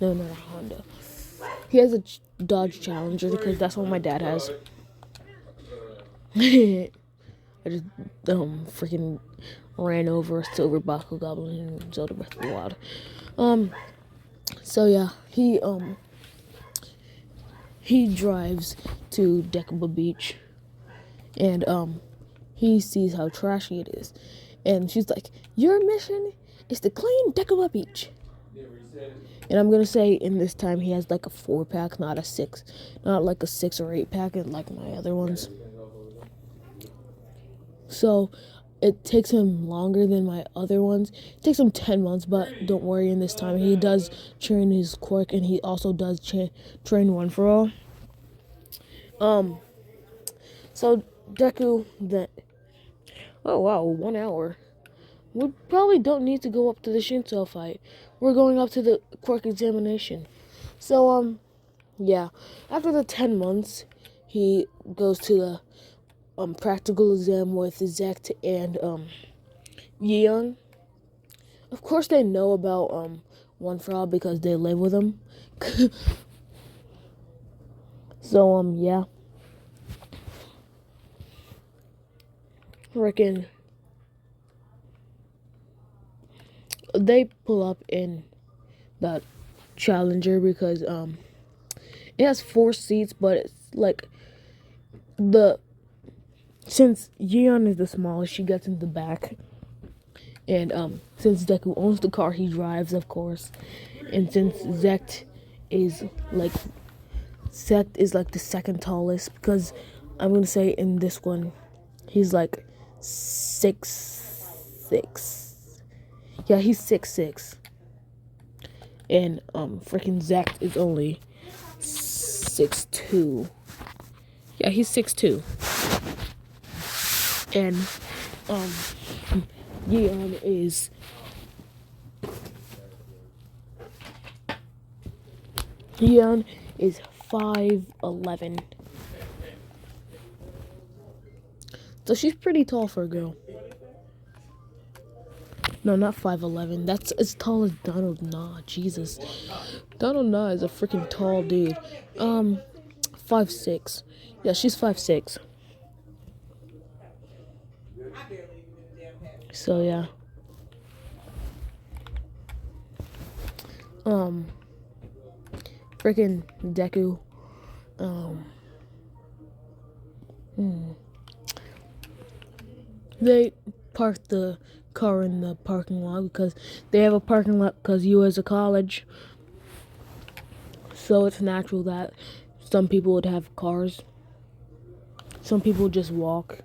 No, not a Honda. He has a Dodge Challenger because that's what my dad has. I just freaking ran over a silver Baku Goblin in Zelda Breath of the Wild. So yeah, he drives to Deku Beach, and he sees how trashy it is, and she's like, "Your mission is to clean Deku Beach." And I'm gonna say in this time he has like a 4-pack, not a 6, not like a 6 or 8-pack like my other ones. So it takes him longer than my other ones. It takes him 10 months, but don't worry, in this time he does train his quirk, and he also does train One for All. So Deku, oh wow, 1 hour. We probably don't need to go up to the Shinto fight. We're going up to the quirk examination. So yeah, after the 10 months, he goes to the practical exam with Zect and Yeon. Of course they know about One for All because they live with him. So yeah. Frickin' they pull up in that Challenger because it has 4 seats, but it's like since Yeon is the smallest, she gets in the back. And since Deku owns the car, he drives, of course. And since Zect is like the second tallest, because I'm gonna say in this one he's like 6'6". Yeah, he's 6'6". And freaking Zect is only 6'2". Yeah, he's 6'2". And Yeon is 5'11". So she's pretty tall for a girl. No, not 5'11". That's as tall as Donald Nah. Jesus. Donald Nah is a freaking tall dude. 5'6". Yeah, she's 5'6". So yeah. Freaking Deku. They parked the car in the parking lot because they have a parking lot because U is a college. So it's natural that some people would have cars. Some people just walk.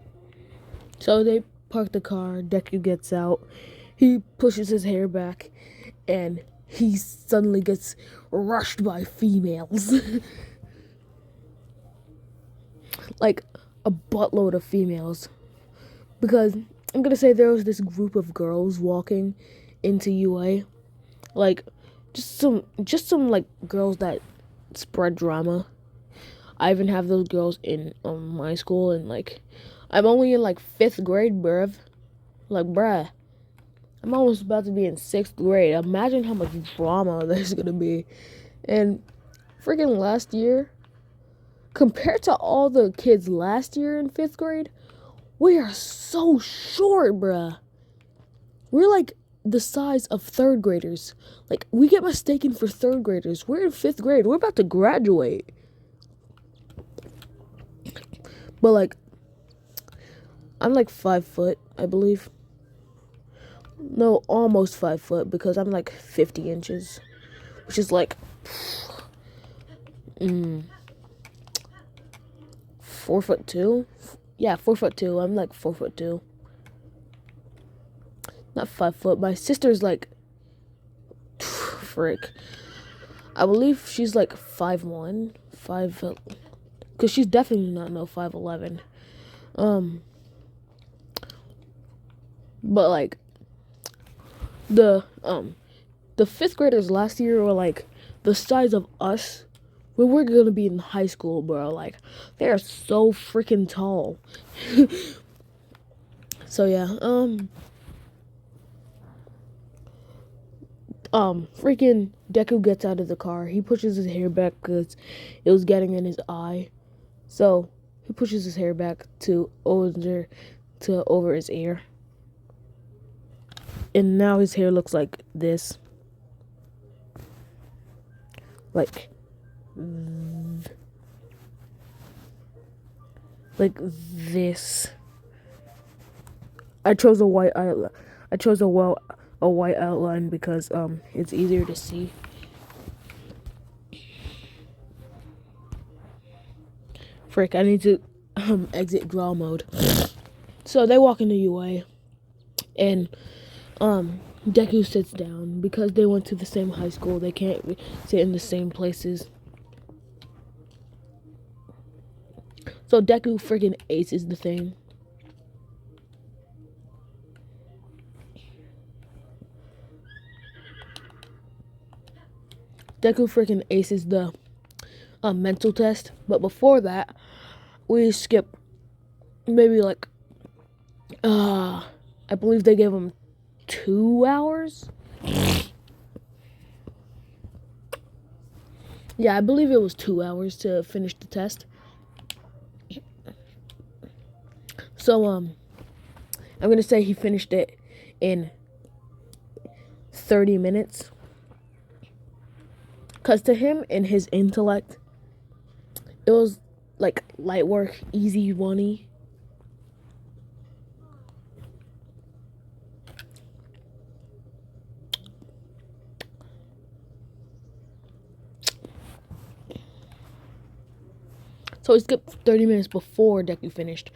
So they park the car. Deku gets out. He pushes his hair back, and he suddenly gets rushed by females. Like a buttload of females. Because I'm gonna say there was this group of girls walking into UA. Like just some like girls that spread drama. I even have those girls in my school, and like I'm only in like 5th grade, bruv. Like bruh. I'm almost about to be in 6th grade. Imagine how much drama there's gonna be. And freaking last year, compared to all the kids last year in 5th grade, we are so short, bruh. We're like the size of 3rd graders. Like, we get mistaken for 3rd graders. We're in 5th grade. We're about to graduate. But like, I'm like 5 foot, I believe. No, almost 5 foot because I'm like 50 inches. Which is like 4'2". Yeah, 4'2". I'm like 4'2". Not 5 foot. My sister's like frick. I believe she's like 5'1", 5, because she's definitely not no 5'11". But like the 5th graders last year were like the size of us when we're gonna be in high school, bro. Like they are so freaking tall. So yeah, Freaking Deku gets out of the car. He pushes his hair back because it was getting in his eye. So he pushes his hair back to over his ear. And now his hair looks like this. Like this. I chose a white outline. I chose a white outline because it's easier to see. Frick, I need to exit draw mode. So they walk into UA and Deku sits down because they went to the same high school. They can't sit in the same places. So Deku freaking aces the thing. Deku freaking aces the mental test. But before that, we skip maybe like I believe they gave him 2 hours. Yeah, I believe it was 2 hours to finish the test. So I'm gonna say he finished it in 30 minutes. Cause to him, in his intellect, it was like light work, easy money. So he skipped 30 minutes before Deku finished.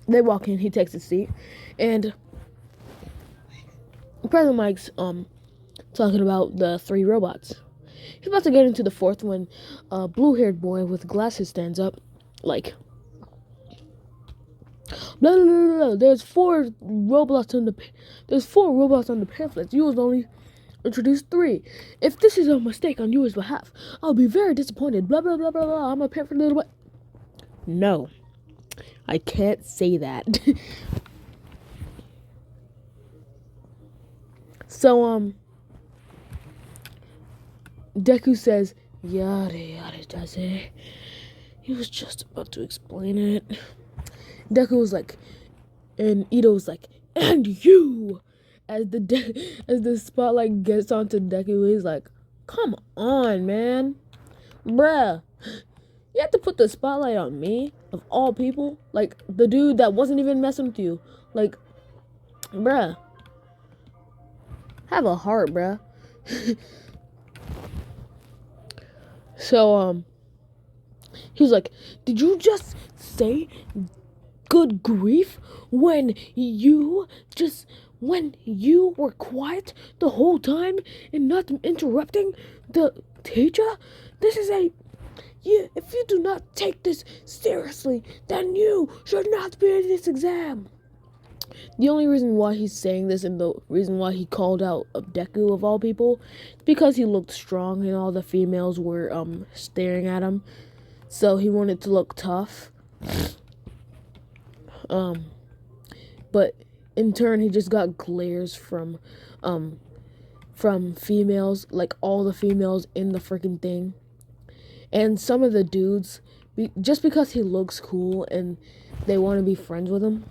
They walk in, he takes his seat, and President Mike's talking about the 3 robots. He's about to get into the 4th when a blue-haired boy with glasses stands up, like, blah, blah, blah, blah. There's 4 robots on the pamphlets. You was only introduced 3. If this is a mistake on yours behalf, I'll be very disappointed. Blah blah blah blah blah. I'm a pamphlet little bit. No, I can't say that. So Deku says, yada yada does it. He was just about to explain it. Deku was like, and Ito was like, and you! As the spotlight gets onto Deku, he's like, come on, man. Bruh. You have to put the spotlight on me, of all people? Like, the dude that wasn't even messing with you. Like, bruh. Have a heart, bruh. So, he was like, did you just say good grief when you were quiet the whole time and not interrupting the teacher? If you do not take this seriously, then you should not be in this exam. The only reason why he's saying this and the reason why he called out Deku of all people is because he looked strong and all the females were staring at him. So he wanted to look tough. But in turn he just got glares from females, like all the females in the freaking thing. And some of the dudes, just because he looks cool and they want to be friends with him.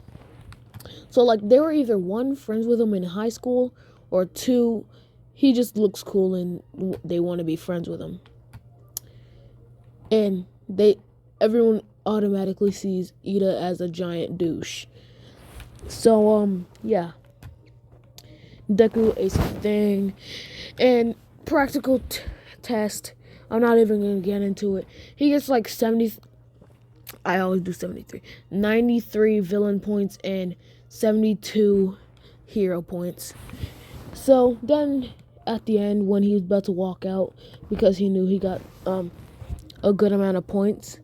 So, like, they were either 1, friends with him in high school, or 2, he just looks cool and they want to be friends with him. And everyone automatically sees Ida as a giant douche. So, yeah. Deku ace thing. And practical test. I'm not even going to get into it. He gets like 70. I always do 73. 93 villain points and 72 hero points. So then at the end, when he was about to walk out, because he knew he got a good amount of points,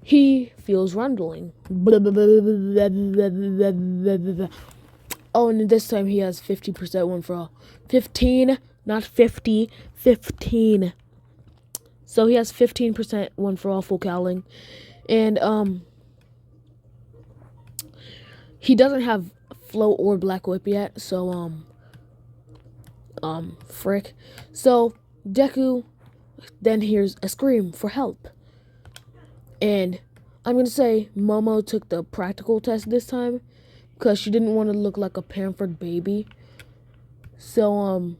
he feels rumbling. Oh, and this time he has 50% one for all. 15, not 50, 15. So he has 15% one for all full cowling. And he doesn't have float or black whip yet, so frick. So Deku then hears a scream for help. And I'm gonna say Momo took the practical test this time because she didn't want to look like a pampered baby. So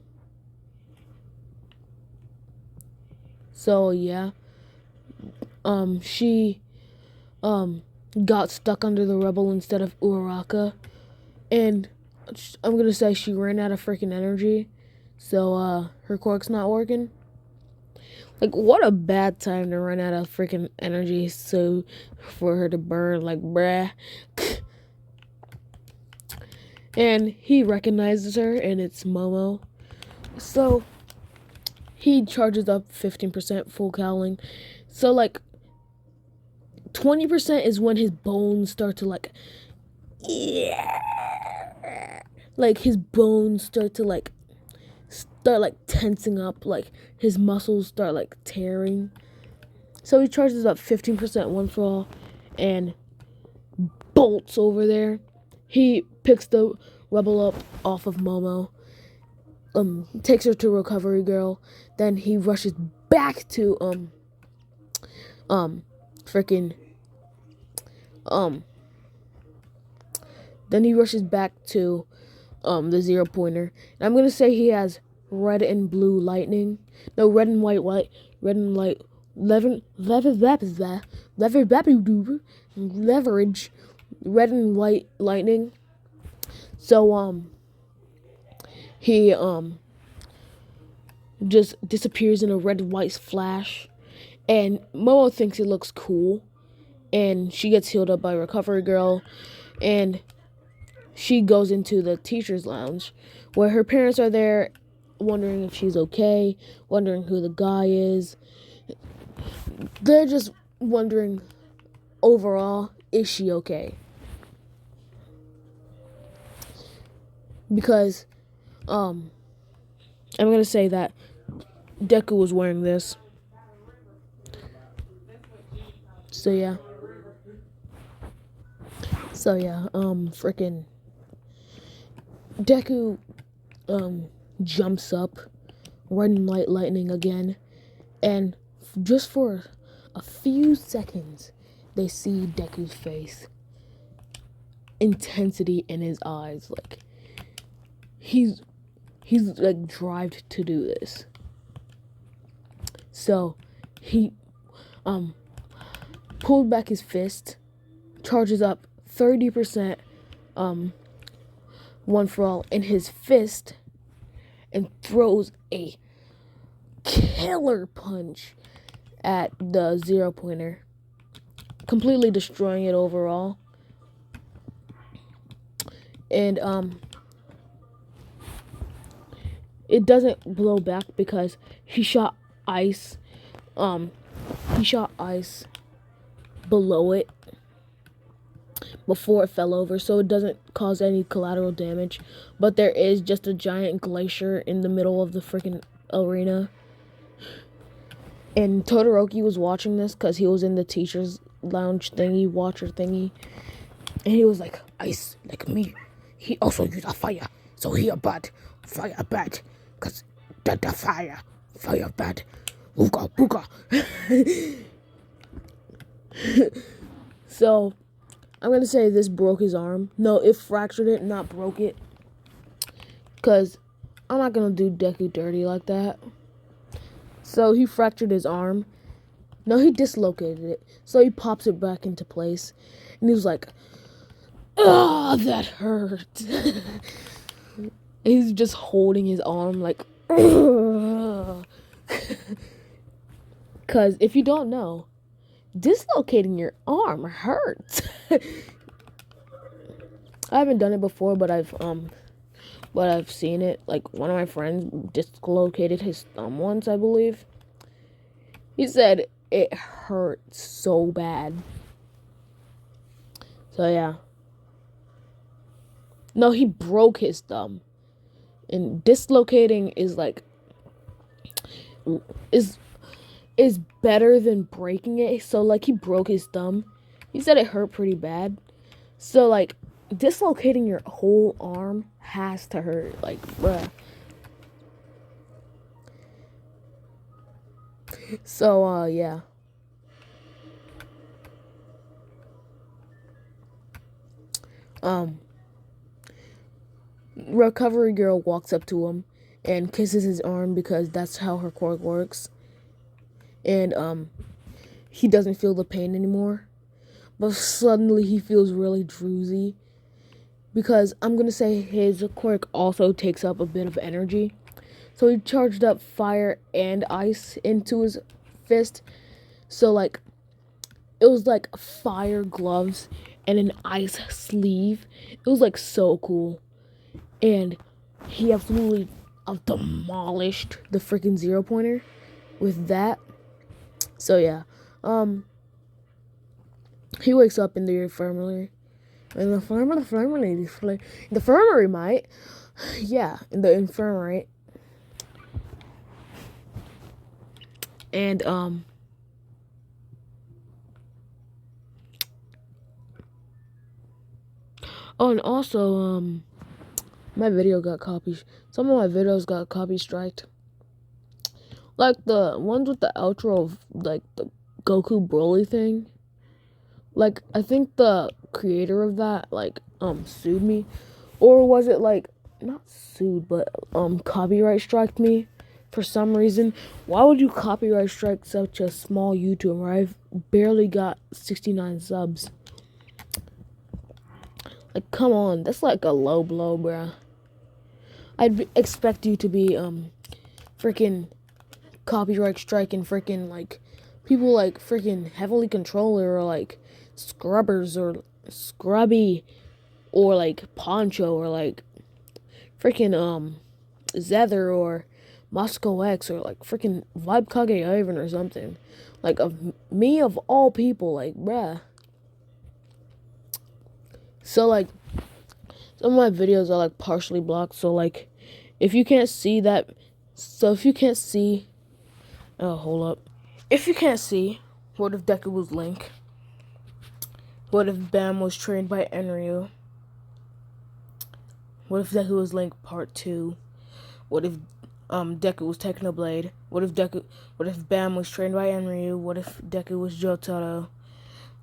yeah. She got stuck under the rubble instead of Uraraka, and I'm gonna say she ran out of freaking energy, so her quirk's not working. Like, what a bad time to run out of freaking energy, so for her to burn, like, bruh. And he recognizes her, and it's Momo. So he charges up 15% full cowling. So, like, 20% is when his bones start to, like, yeah. Like, his bones start to, start tensing up. Like, his muscles start, tearing. So he charges up 15% one for all and bolts over there. He picks the rebel up off of Momo, takes her to Recovery Girl. Then he rushes back to, then he rushes back to, the 0 pointer. And I'm gonna say he has red and blue lightning. No, red and white, red and light, leverage, red and white lightning. So, he, just disappears in a red and white flash. And Momo thinks it looks cool. And she gets healed up by Recovery Girl. And she goes into the teacher's lounge where her parents are there, wondering if she's okay, wondering who the guy is. They're just wondering, overall, is she okay? Because, I'm gonna say that Deku was wearing this. So yeah, freaking Deku, jumps up, red and white lightning again, and just for a few seconds, they see Deku's face. Intensity in his eyes, like, he's like drived to do this. So, he, pulled back his fist, charges up 30%, one for all in his fist, and throws a killer punch at the 0 pointer, completely destroying it overall. And it doesn't blow back because he shot ice below it before it fell over, so it doesn't cause any collateral damage. But there is just a giant glacier in the middle of the freaking arena. And Todoroki was watching this because he was in the teacher's lounge thingy, watcher thingy. And he was like, ice like me. He also used a fire, so he a bad. Fire bad. Because the fire bad. Ooga booga. So, I'm going to say this broke his arm. No, it fractured it, not broke it. Because I'm not going to do Deku dirty like that. So, he fractured his arm. No, he dislocated it. So, he pops it back into place. And he was like, ah, that hurt. He's just holding his arm like, because if you don't know, dislocating your arm hurts. I haven't done it before, but I've seen it. Like, one of my friends dislocated his thumb once, I believe. He said it hurt so bad. So yeah. No, he broke his thumb. And dislocating is better than breaking it. So, like, he broke his thumb. He said it hurt pretty bad. So, like, dislocating your whole arm has to hurt. Like, bruh. So, yeah. Um, Recovery Girl walks up to him and kisses his arm because that's how her quirk works. And, he doesn't feel the pain anymore. But suddenly he feels really drowsy because I'm gonna say his quirk also takes up a bit of energy. So he charged up fire and ice into his fist. So, like, it was like fire gloves and an ice sleeve. It was like so cool. And he absolutely demolished the freaking 0 pointer with that. So yeah. He wakes up in the infirmary. And the infirmary might. Yeah, in the infirmary. And oh, and also my video got copied. Some of my videos got copy striked. Like the ones with the outro of like the Goku Broly thing. Like I think the creator of that like sued me. Or was it like not sued but copyright striked me for some reason. Why would you copyright strike such a small YouTuber? I've barely got 69 subs. Like come on, that's like a low blow, bruh. Expect you to be freaking copyright striking freaking like people like freaking Heavenly Controller or like Scrubbers or Scrubby or like Poncho or like freaking Zether or Moscow X or like freaking Vibe Kage Ivan or something. Like of me of all people, like bruh. So like some of my videos are like partially blocked, so like if you can't see that oh hold up. If you can't see, what if Deku was Link? What if Bam was trained by Enryu? What if Deku was Link Part 2? What if Deku was Technoblade? What if Bam was trained by Enryu? What if Deku was Jotaro?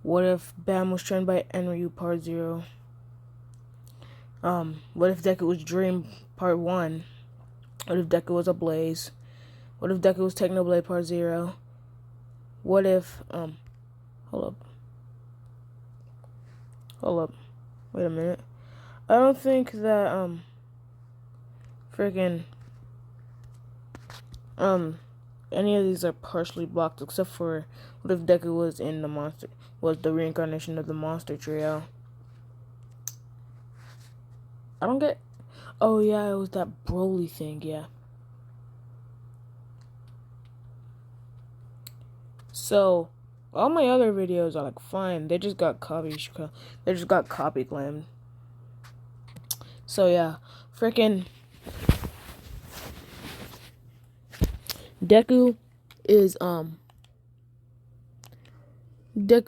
What if Bam was trained by Enryu Part 0? What if Deku was Dream Part 1? What if Deku was a Blaze? What if Deku was Technoblade Part 0? What if hold up. Wait a minute. I don't think that freaking any of these are partially blocked except for what if Deku was the reincarnation of the monster trio. I don't get. Oh yeah, it was that Broly thing, yeah. So all my other videos are like fine. They just got copy claimed. So yeah, freaking Deku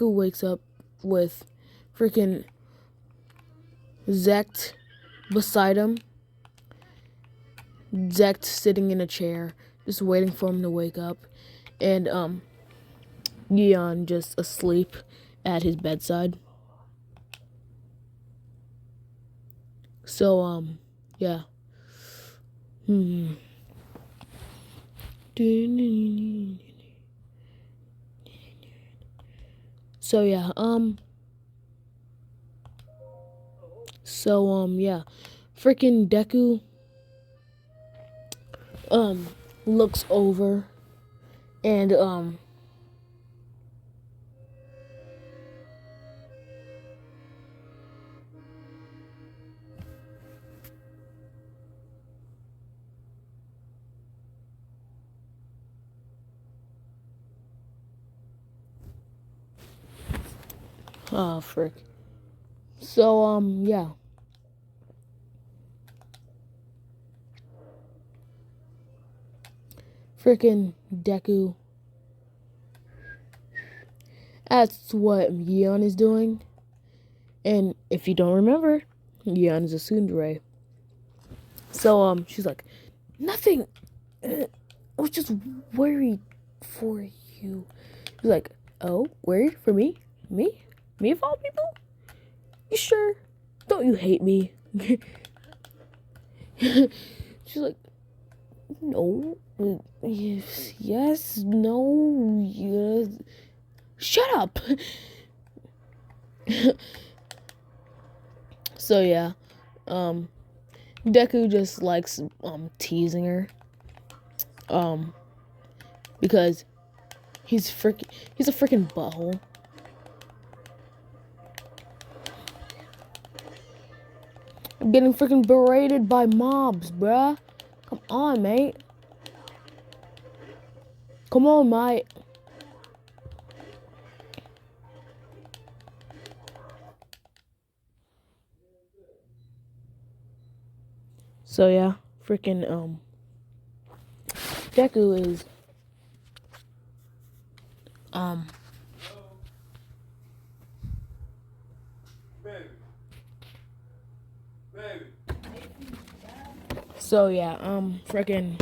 wakes up with freaking Zect beside him. Zect sitting in a chair, just waiting for him to wake up. And Gion just asleep at his bedside. So yeah. So yeah, yeah. Freaking Deku looks over and oh frick. So yeah. Freaking Deku. That's what Yeon is doing. And if you don't remember, Yeon is a tsundere. So she's like, nothing. I was just worried. for you. He's like, oh, word for me? Me? Me of all people? You sure? Don't you hate me? She's like, no. Yes, no, yes. Shut up. So yeah, Deku just likes teasing her, because he's a freaking butthole. I'm getting freaking berated by mobs, bruh. Come on, mate. Come on, mate. So yeah, freaking Deku is so yeah, freaking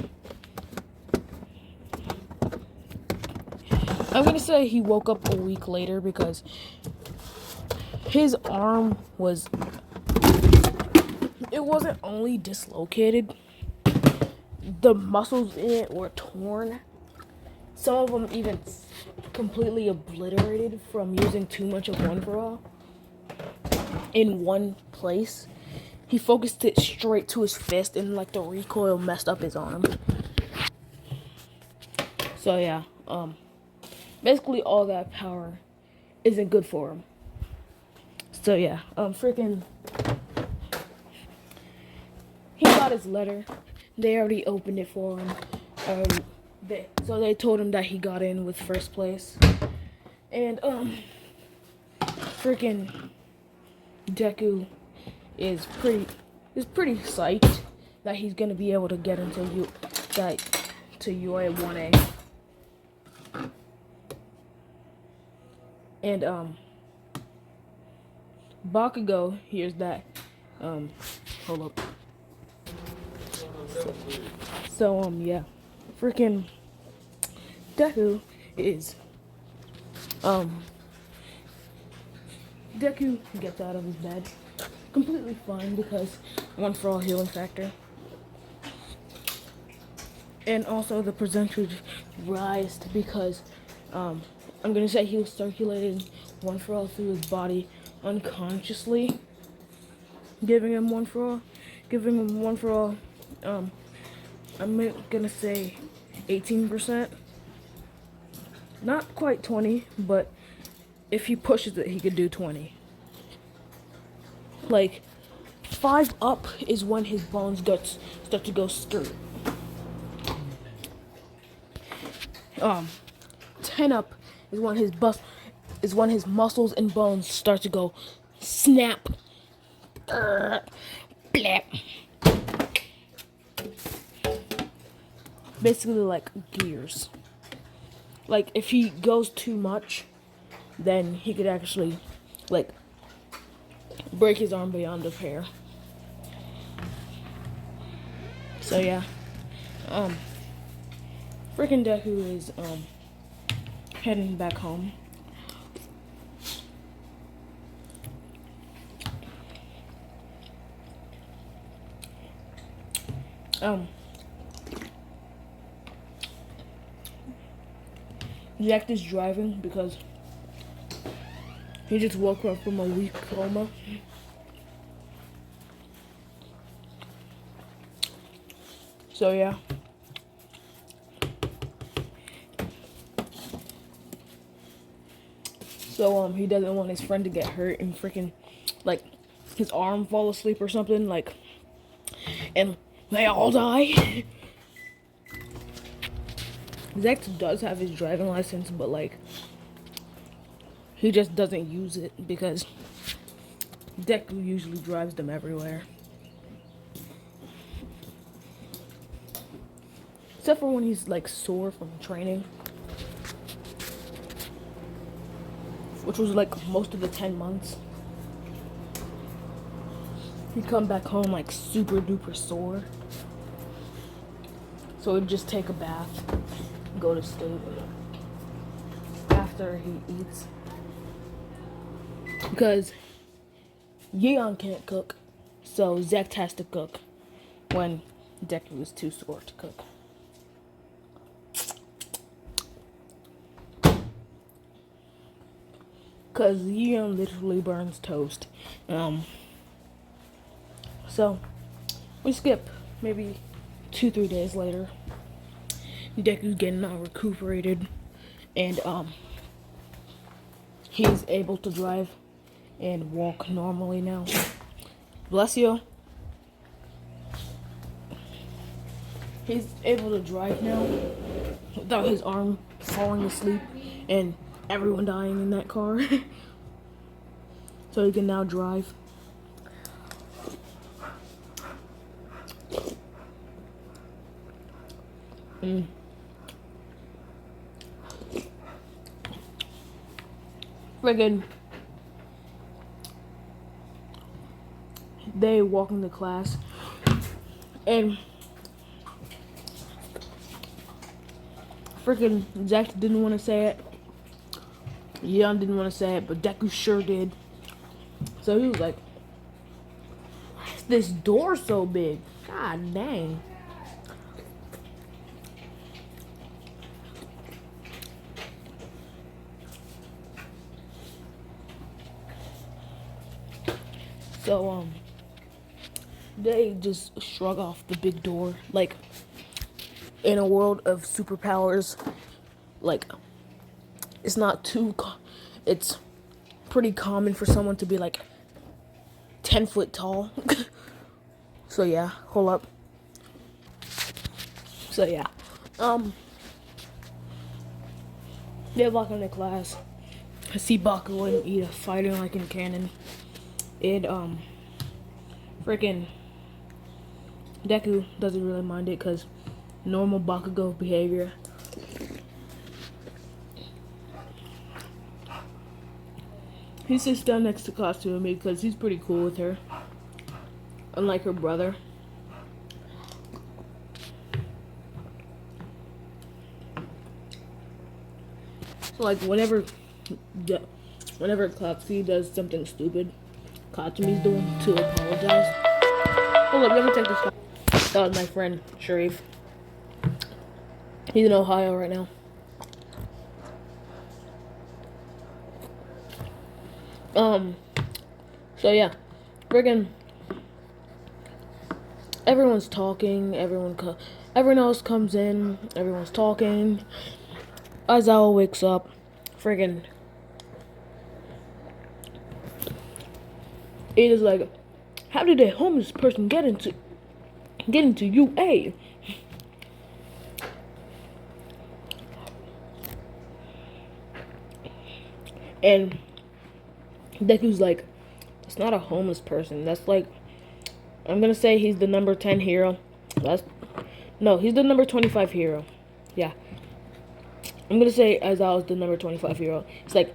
I'm gonna say he woke up a week later because his arm it wasn't only dislocated, the muscles in it were torn. Some of them even completely obliterated from using too much of one for all in one place. He focused it straight to his fist and like the recoil messed up his arm. So yeah, basically all that power isn't good for him. So yeah, freaking he got his letter. They already opened it for him. So they told him that he got in with first place. And freaking Deku is pretty psyched that he's gonna be able to get into UA 1A. And Bakugo hears that. Hold up. So yeah, freaking Deku gets out of his bed completely fine because one for all healing factor. And also the percentage rised because I'm gonna say he was circulating one for all through his body unconsciously, giving him one for all. I'm gonna say 18%. Not quite 20, but if he pushes it, he could do 20. Like 5 up is when his bones start to go skirt. 10 up is when his muscles and bones start to go snap. Blap. Basically like gears. Like if he goes too much, then he could actually like break his arm beyond repair. So yeah. Freaking Deku is heading back home. Jack is driving because he just woke up from a week coma. So yeah. So he doesn't want his friend to get hurt and freaking like his arm fall asleep or something, like, and they all die. Zack does have his driving license, but like he just doesn't use it because Deku usually drives them everywhere. Except for when he's like sore from training. Which was like most of the 10 months. He'd come back home like super duper sore. So he'd just take a bath go to sleep after he eats. Because Yeon can't cook, so Zect has to cook when Deku is too sore to cook. Because Yeon literally burns toast. So we skip maybe 2-3 days later. Deku's getting all recuperated, and he's able to drive and walk normally now. Bless you. He's able to drive now without his arm falling asleep and everyone dying in that car. So he can now drive. Friggin' they walk into class and freaking Zach didn't want to say it. Yeon didn't want to say it, but Deku sure did. So he was like, why is this door so big? God dang. So, they just shrug off the big door. Like, in a world of superpowers, like, it's not too, it's pretty common for someone to be like 10 foot tall. So yeah, hold up. So yeah, they walk into class. I see Bakugo and Ida fighting like in canon. And freaking Deku doesn't really mind it because normal Bakugo behavior. He sits down next to Katsumi because he's pretty cool with her, unlike her brother. So like whenever Katsumi does something stupid, Katsumi's the one to apologize. Hold up, let me take this call. That was my friend Sharif. He's in Ohio right now. So yeah, friggin' everyone's talking. Everyone else comes in. Everyone's talking. Aizawa wakes up. Friggin' it is like, how did a homeless person get into UA? And Deku's like, it's not a homeless person. That's like, I'm gonna say he's the number 10 hero. He's the number 25 hero. Yeah. I'm gonna say Aizawa's the number 25 hero. It's like,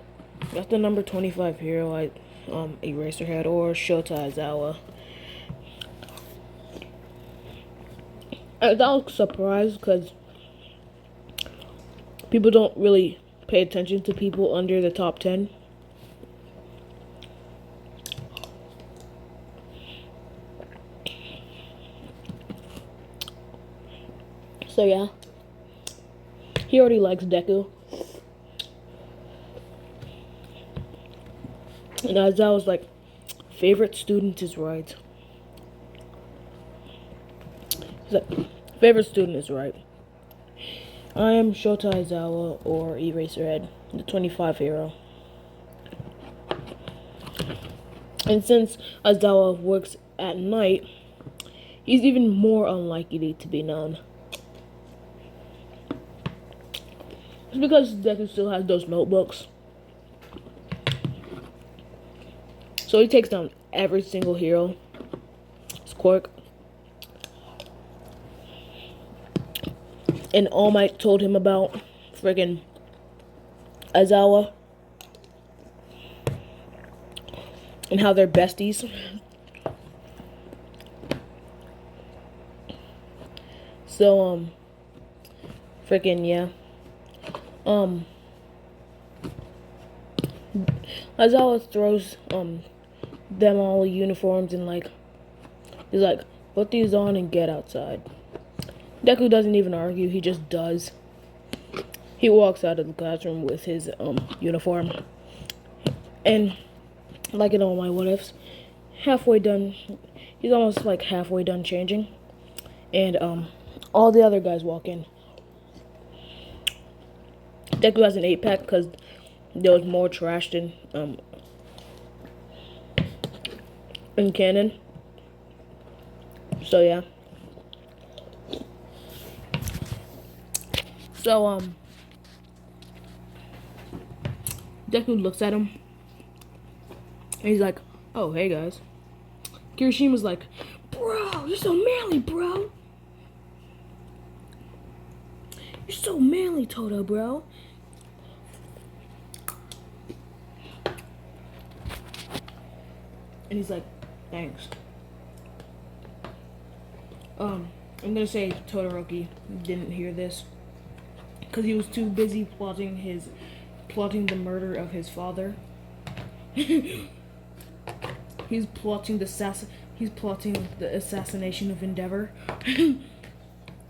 that's the number 25 hero, like Eraserhead or Shota Aizawa. I was surprised because people don't really pay attention to people under the top 10. So yeah, he already likes Deku. And Aizawa was like, favorite student is right. He's like, favorite student is right. I am Shota Aizawa or Eraserhead, the 25 hero. And since Aizawa works at night, he's even more unlikely to be known. It's because Deku still has those notebooks. So he takes down every single hero. It's Quark. And All Might told him about friggin' Aizawa. And how they're besties. So, freaking, yeah. Um, Aizawa throws them all uniforms and like he's like, put these on and get outside. Deku doesn't even argue, he just does. He walks out of the classroom with his uniform. And like in all my what ifs, halfway done, he's almost like halfway done changing. And all the other guys walk in. Deku has an 8-pack because there was more trash than in canon. So yeah. So Deku looks at him and he's like, "Oh, hey guys." Kirishima's like, "Bro, you're so manly, bro. You're so manly, Toto, bro." And he's like, "Thanks." I'm gonna say Todoroki didn't hear this because he was too busy plotting the murder of his father. He's plotting the assassination of Endeavor.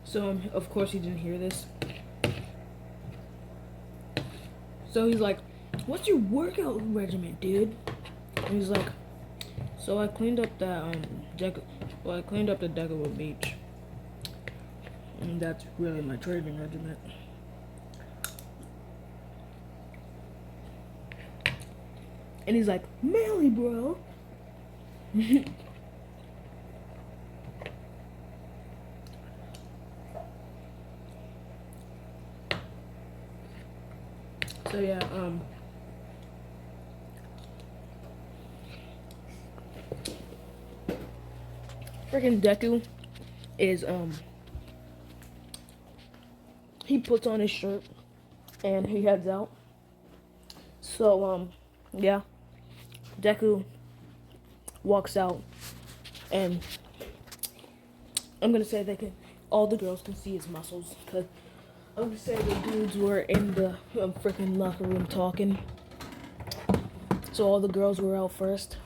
So of course he didn't hear this. So he's like, "What's your workout regimen, dude?" And he's like, "So I cleaned up that I cleaned up the Deku beach. And that's really my training regimen." And he's like, "Manly, bro." So yeah, freaking Deku is he puts on his shirt and he heads out. So yeah, Deku walks out and I'm gonna say all the girls can see his muscles because I'm gonna say the dudes were in the freaking locker room talking. So all the girls were out first.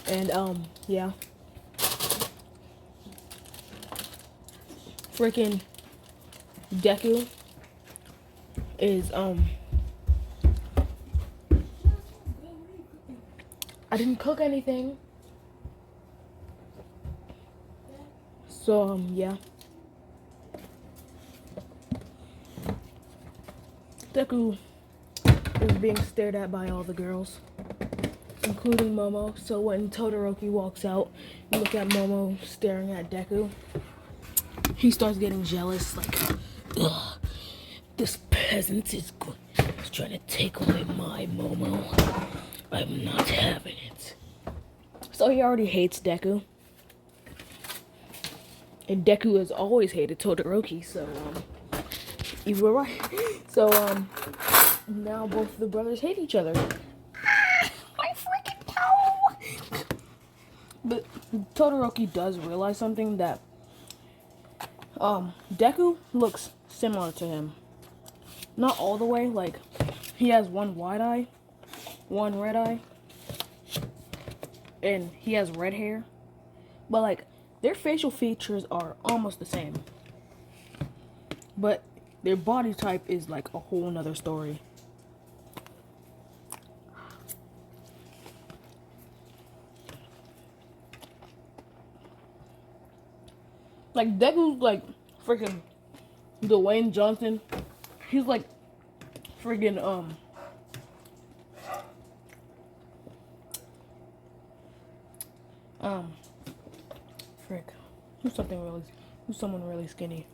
And yeah. Freaking Deku is I didn't cook anything. So yeah. Deku is being stared at by all the girls, including Momo. So when Todoroki walks out, you look at Momo staring at Deku. He starts getting jealous, like, ugh, this peasant is trying to take away my Momo. I'm not having it. So he already hates Deku. And Deku has always hated Todoroki, so you were right. So now both the brothers hate each other. I freaking know. But Todoroki does realize something, that Deku looks similar to him. Not all the way, like he has one wide eye, one red eye, and he has red hair. But like their facial features are almost the same. But their body type is like a whole nother story. Like Deku's like freaking Dwayne Johnson. He's like freaking frick. Who's someone really skinny?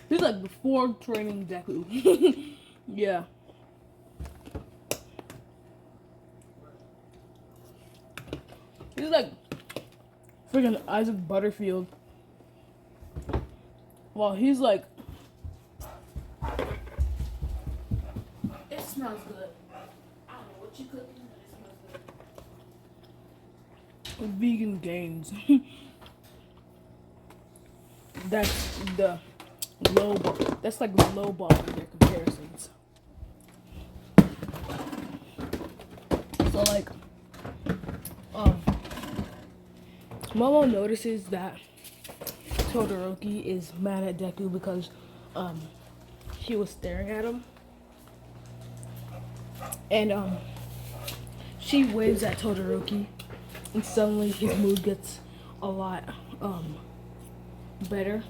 He's like before training Deku. Yeah. He's like freaking Isaac Butterfield. Well, he's like, it smells good. I don't know what you cooking, but it smells good. Vegan gains. That's the That's like low ball in their comparisons. So like, Momo notices that Todoroki is mad at Deku because he was staring at him, and she waves at Todoroki, and suddenly his mood gets a lot better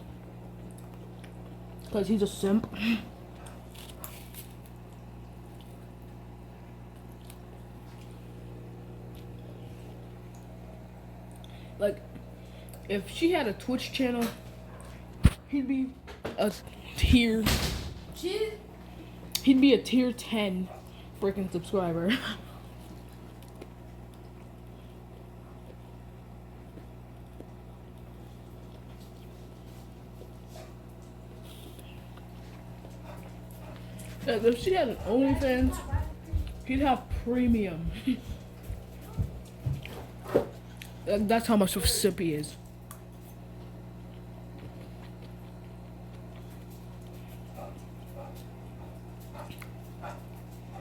because he's a simp. Like, if she had a Twitch channel, he'd be a tier. He'd be a tier 10 freaking subscriber. Like, if she had an OnlyFans, he'd have premium. Like, that's how much of a simp he is.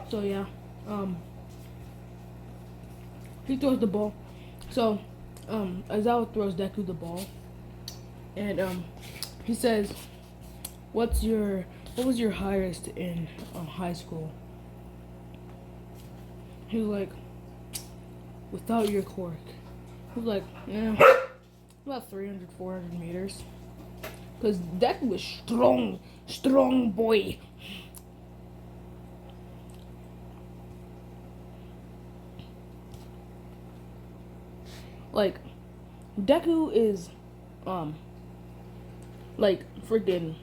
So yeah, he throws the ball. So Aizawa throws Deku the ball, and he says, what was your highest in high school? He was like, without your quirk. He was like, yeah, about 300, 400 meters. Because Deku was strong boy. Like, Deku is, like, freaking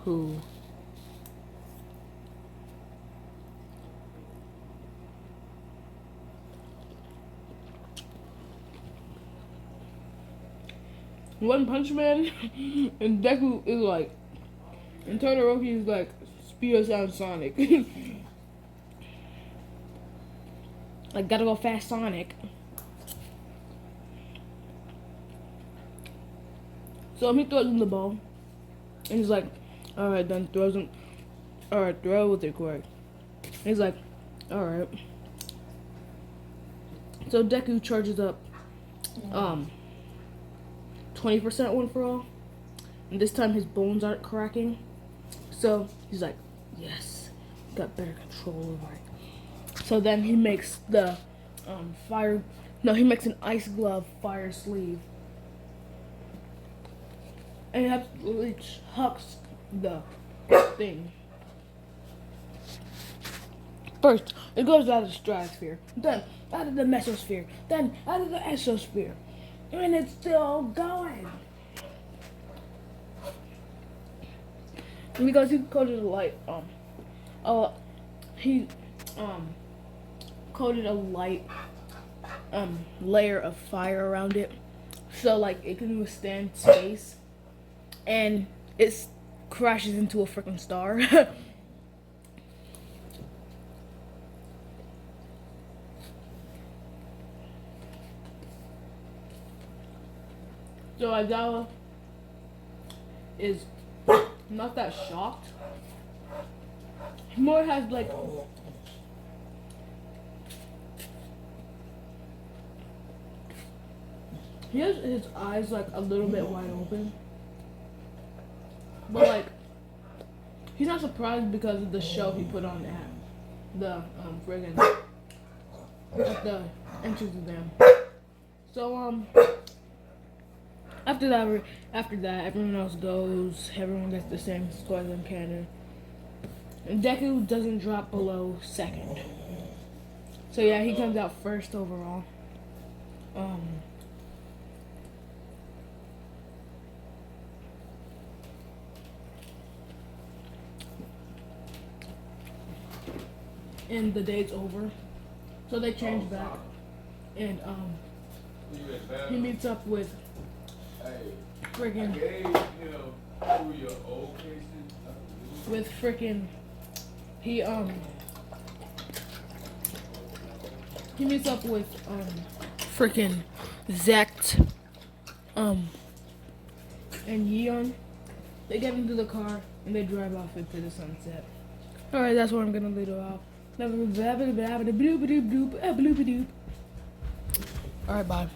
who? One Punch Man, and Deku is like, and Todoroki is like, Speed Sound Sonic. Like, gotta go fast Sonic. So he throws him the ball, and he's like, alright, then throws him, alright, throw with it quick. He's like, alright. So Deku charges up, 20% one for all, and this time his bones aren't cracking. So he's like, yes, got better control over it. So then he makes the he makes an ice glove fire sleeve. And he absolutely chucks the thing. First, it goes out of the stratosphere, then out of the mesosphere, then out of the exosphere. And it's still going. Because he coated a light, coated a light, layer of fire around it. So, like, it can withstand space. And it crashes into a freaking star. So Aizawa is not that shocked. He more has like he has his eyes like a little bit wide open. But like he's not surprised because of the show he put on at the friggin' at the entrance exam. So after that, everyone else goes. Everyone gets the same score as in Canada. And Deku doesn't drop below second. So yeah, he comes out first overall. And the date's over. So they change back. And he meets up with freaking with freaking he meets up with freaking Zect and Yeon, They get into the car and they drive off into the sunset. Alright, that's where I'm gonna leave it off. Alright, bye.